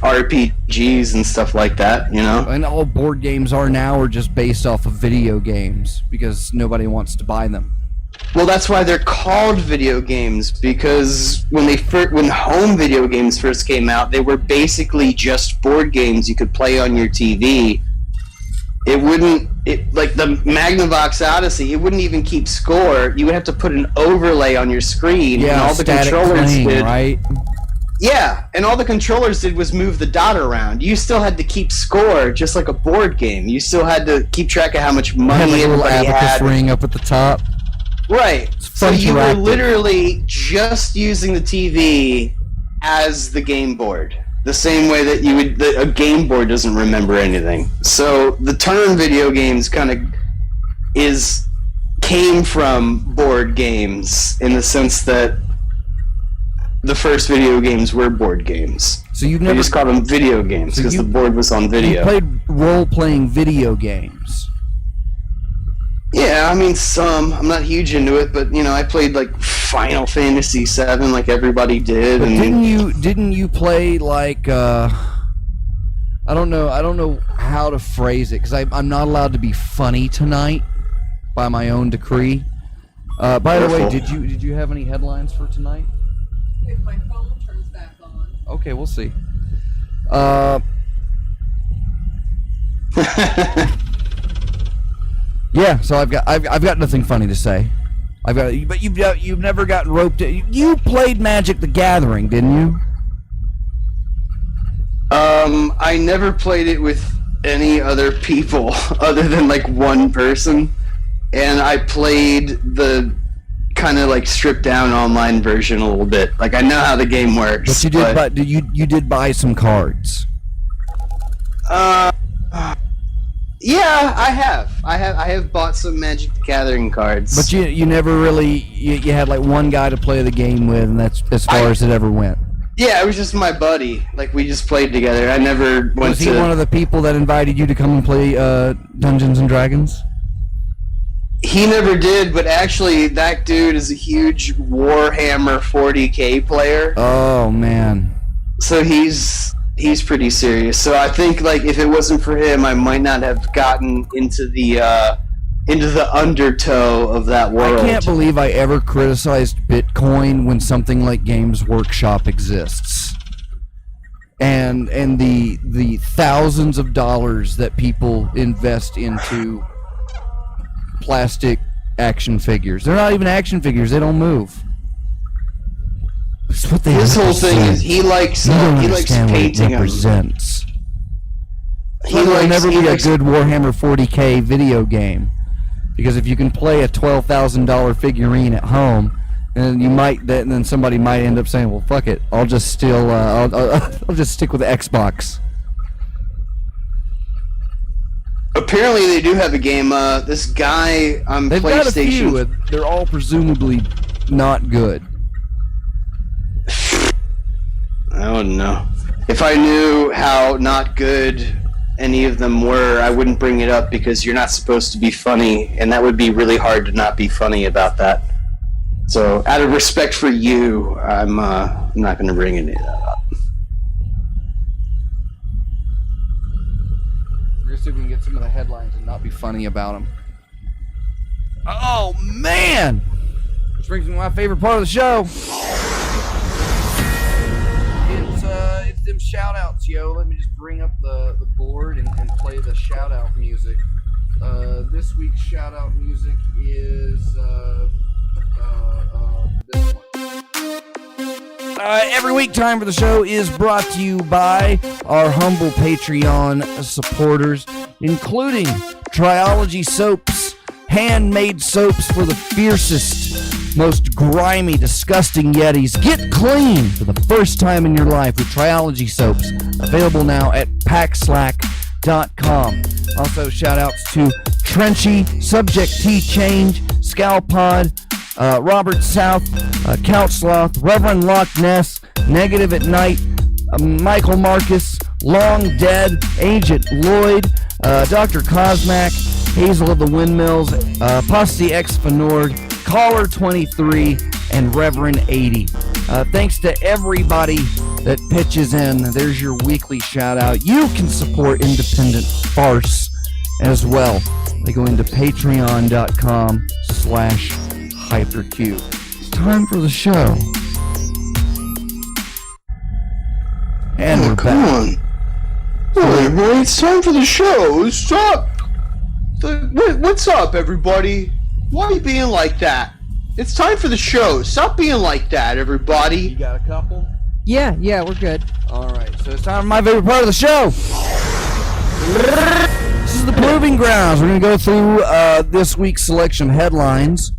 RPGs and stuff like that, you know? And all board games are just based off of video games, because nobody wants to buy them. Well, that's why they're called video games, because when home video games first came out, they were basically just board games you could play on your TV. Like the Magnavox Odyssey, it wouldn't even keep score. You would have to put an overlay on your screen, and all the controllers did. Right? Yeah, and all the controllers did was move the dot around. You still had to keep score, just like a board game. You still had to keep track of how much money everybody had. Ring up at the top. Right. So you were literally just using the TV as the game board. The same way that a game board doesn't remember anything. So the term video games kind of came from board games in the sense that the first video games were board games. So you've they never just called them video games because the board was on video. You played role-playing video games. Yeah, I mean some. I'm not huge into it, but you know, I played like Final Fantasy VII, like everybody did. But and didn't you play like I don't know how to phrase it because I'm not allowed to be funny tonight by my own decree. By the way, did you have any headlines for tonight? If my phone turns back on. Okay, we'll see. Yeah, so I've got nothing funny to say. But you've never gotten roped in. You played Magic the Gathering, didn't you? I never played it with any other people other than like one person, and I played the kind of like stripped down online version a little bit. Like I know how the game works. But you did buy some cards. Yeah, I have bought some Magic the Gathering cards. But you never really you had like one guy to play the game with, and that's as far as it ever went. Yeah, it was just my buddy. Like we just played together. I never went to. Was he one of the people that invited you to come and play Dungeons and Dragons? He never did, but actually that dude is a huge Warhammer 40K player. Oh man. So he's pretty serious. So I think like if it wasn't for him, I might not have gotten into the into the undertow of that world. I can't believe I ever criticized Bitcoin when something like Games Workshop exists. And the thousands of dollars that people invest into plastic action figures. They're not even action figures, they don't move. That's what they His whole thing is he likes painting them. represents. He It'll likes, never he be a likes, good Warhammer 40k video game, because if you can play a $12,000 figurine at home, and then somebody might end up saying, "Well, fuck it, I'll just still I'll just stick with the Xbox." Apparently, they do have a game. This guy on They've got a few. PlayStation. And they're all presumably not good. I don't know. If I knew how not good any of them were, I wouldn't bring it up, because you're not supposed to be funny, and that would be really hard to not be funny about that. So, out of respect for you, I'm not going to bring any of that up. We're gonna see if we can get some of the headlines and not be funny about them. Oh man! Which brings me to my favorite part of the show. It's them shout outs, yo. Let me just bring up the board and play the shout out music. This week's shout out music is this one. Every week, time for the show is brought to you by our humble Patreon supporters, including Triology Soaps, handmade soaps for the fiercest, most grimy, disgusting Yetis. Get clean for the first time in your life with Triology Soaps, available now at packsslack.com. Also, shout outs to Trenchy, Subject T Change, Scalpod, Robert South, Couch Sloth, Reverend Loch Ness, Negative at Night, Michael Marcus, Long Dead, Agent Lloyd, Dr. Cosmac, Hazel of the Windmills, Posse X Fenord, Caller 23, and Reverend 80. Thanks to everybody that pitches in. There's your weekly shout out. You can support independent farce as well. They go into patreon.com/Hypercube. It's time for the show. And we're come back. on. All right, boy, it's time for the show. Stop. What's up, everybody? Why are you being like that? It's time for the show. Stop being like that, everybody. You got a couple? Yeah, we're good. Alright, so it's time for my favorite part of the show. This is the Proving Grounds. We're going to go through this week's selection of headlines.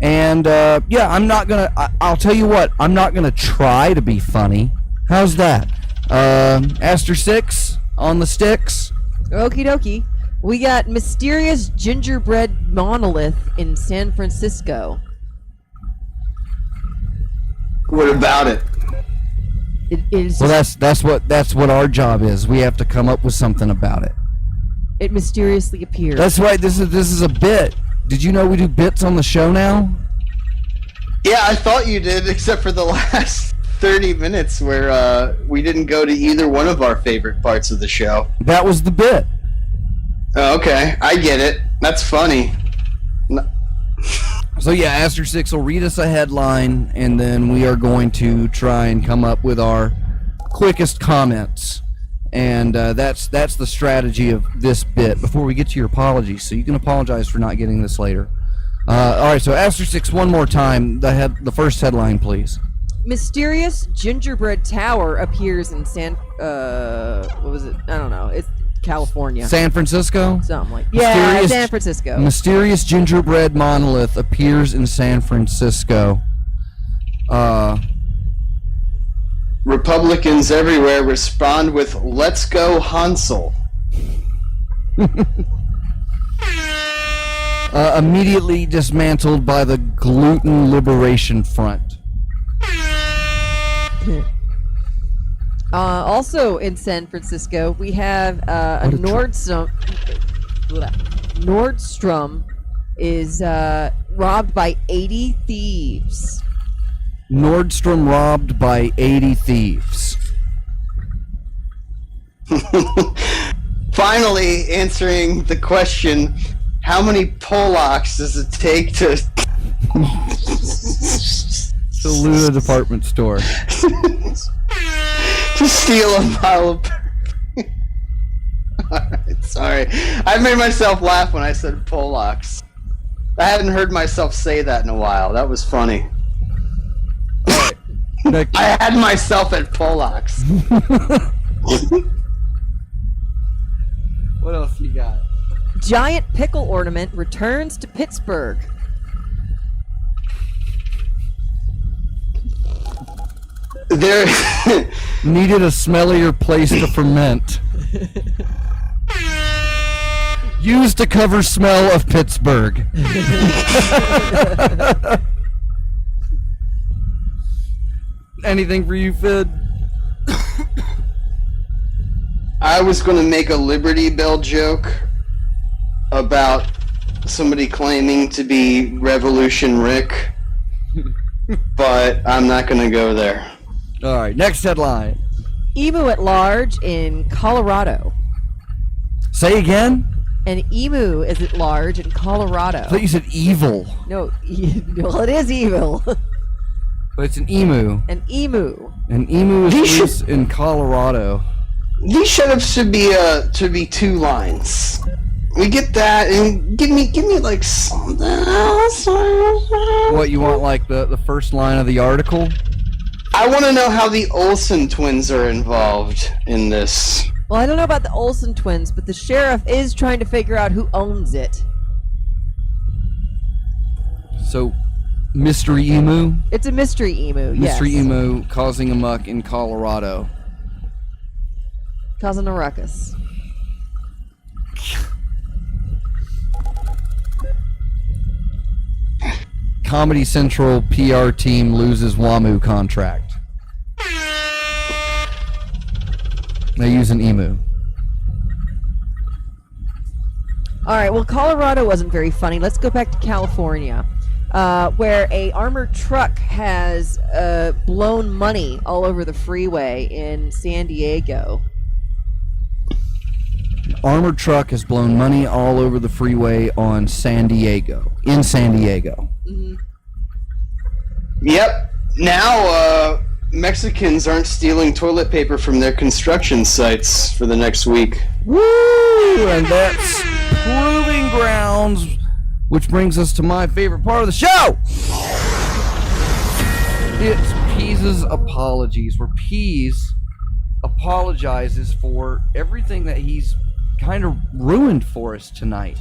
And, I'll tell you what, I'm not going to try to be funny. How's that? Aster 6 on the sticks. Okie dokie. We got mysterious gingerbread monolith in San Francisco. What about it? It is. Well, that's what our job is. We have to come up with something about it. It mysteriously appears. That's right. This is a bit. Did you know we do bits on the show now? Yeah, I thought you did, except for the last 30 minutes where we didn't go to either one of our favorite parts of the show. That was the bit. Oh, okay, I get it. That's funny. So yeah, Aster 6 will read us a headline, and then we are going to try and come up with our quickest comments. And that's the strategy of this bit. Before we get to your apologies, so you can apologize for not getting this later. All right, so Aster 6, one more time. The first headline, please. Mysterious gingerbread tower appears in what was it? I don't know. It's California. San Francisco? Something like that. Yeah, San Francisco. Mysterious gingerbread monolith appears in San Francisco. Republicans everywhere respond with "Let's go Hansel." Immediately dismantled by the Gluten Liberation Front. Also in San Francisco, we have a Nordstrom. Nordstrom is robbed by 80 thieves. Nordstrom robbed by 80 thieves. Finally answering the question, how many Polacks does it take to loot a department store? to steal a pile of perfume? Alright, sorry. I made myself laugh when I said Polacks. I hadn't heard myself say that in a while. That was funny. Alright. Next. I had myself at Polacks. What else you got? Giant pickle ornament returns to Pittsburgh. There. Needed a smellier place to ferment. Used to cover smell of Pittsburgh. Anything for you, Fid? I was going to make a Liberty Bell joke about somebody claiming to be Revolution Rick, but I'm not going to go there. All right, next headline. Emu at large in Colorado. Say again? An emu is at large in Colorado. I thought you said evil. No, well, it is evil. But it's an emu. An emu. An emu is He loose in Colorado. These should be 2 lines. We get that, and give me like something else. What, you want like the first line of the article? I want to know how the Olsen twins are involved in this. Well, I don't know about the Olsen twins, but the sheriff is trying to figure out who owns it. So, mystery emu? It's a mystery emu, yes. Mystery emu causing a muck in Colorado. Causing a ruckus. Comedy Central PR team loses WAMU contract. They use an emu. All right, well, Colorado wasn't very funny. Let's go back to California, where a armored truck has blown money all over the freeway in San Diego. Armored truck has blown money all over the freeway in San Diego. Mm-hmm. Yep. Now, Mexicans aren't stealing toilet paper from their construction sites for the next week. Woo! And that's proving grounds, which brings us to my favorite part of the show. It's Pease's apologies, where Pease apologizes for everything that he's kind of ruined for us tonight.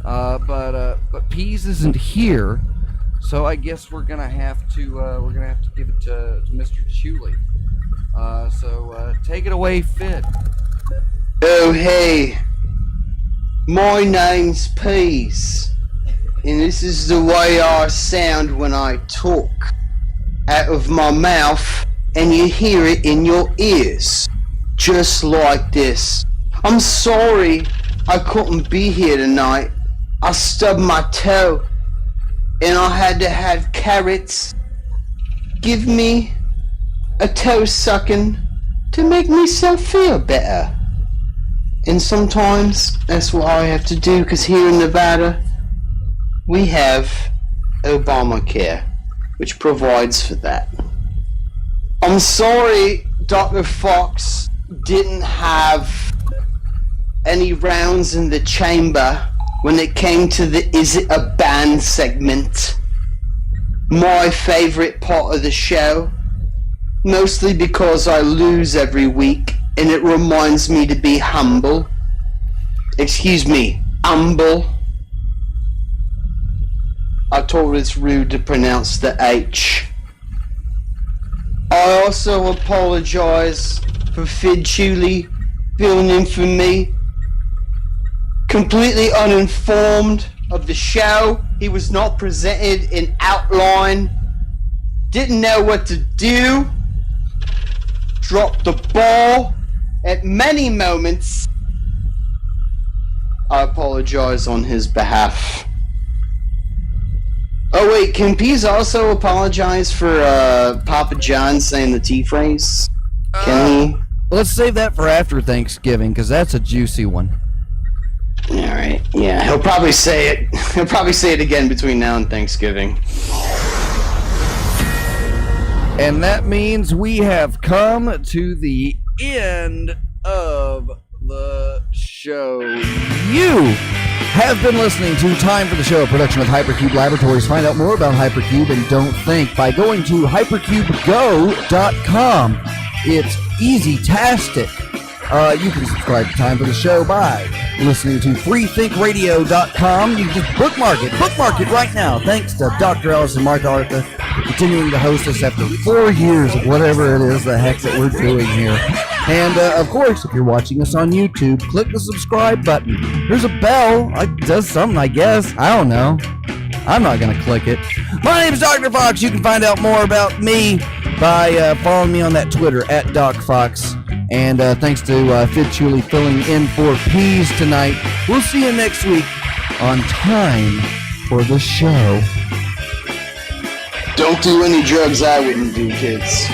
But Pease isn't here, so I guess we're gonna have to give it to Mr. Chuli. So take it away, Fid. Oh, hey. My name's Pease, and this is the way I sound when I talk. Out of my mouth, and you hear it in your ears. Just like this. I'm sorry I couldn't be here tonight. I stubbed my toe, and I had to have carrots give me a toe sucking to make myself feel better. And sometimes that's what I have to do, because here in Nevada we have Obamacare, which provides for that. I'm sorry Dr. Fox didn't have any rounds in the chamber when it came to the Is It a Band segment. My favorite part of the show, mostly because I lose every week and it reminds me to be humble. Excuse me, humble. I told it's rude to pronounce the H. I also apologize for Fid Chuli filling in for me. Completely uninformed of the show. He was not presented in outline. Didn't know what to do. Dropped the ball at many moments. I apologize on his behalf. Oh wait, can Pease also apologize for Papa John saying the T phrase? Can he? Let's save that for after Thanksgiving, because that's a juicy one. All right. Yeah, he'll probably say it. He'll probably say it again between now and Thanksgiving. And that means we have come to the end of the show. You have been listening to Time for the Show, a production of Hypercube Laboratories. Find out more about Hypercube and Don't Think by going to hypercubego.com. It's easy-tastic. You can subscribe to Time for the Show by listening to freethinkradio.com. You can just bookmark it right now. Thanks to Dr. Ellis and Mark Arthur for continuing to host us after 4 years of whatever it is the heck that we're doing here. And, of course, if you're watching us on YouTube, click the subscribe button. There's a bell. It does something, I guess. I don't know. I'm not going to click it. My name is Dr. Fox. You can find out more about me by following me on that Twitter, @DocFox. And thanks to Fid Chuli filling in for Peas tonight. We'll see you next week on Time for the Show. Don't do any drugs I wouldn't do, kids.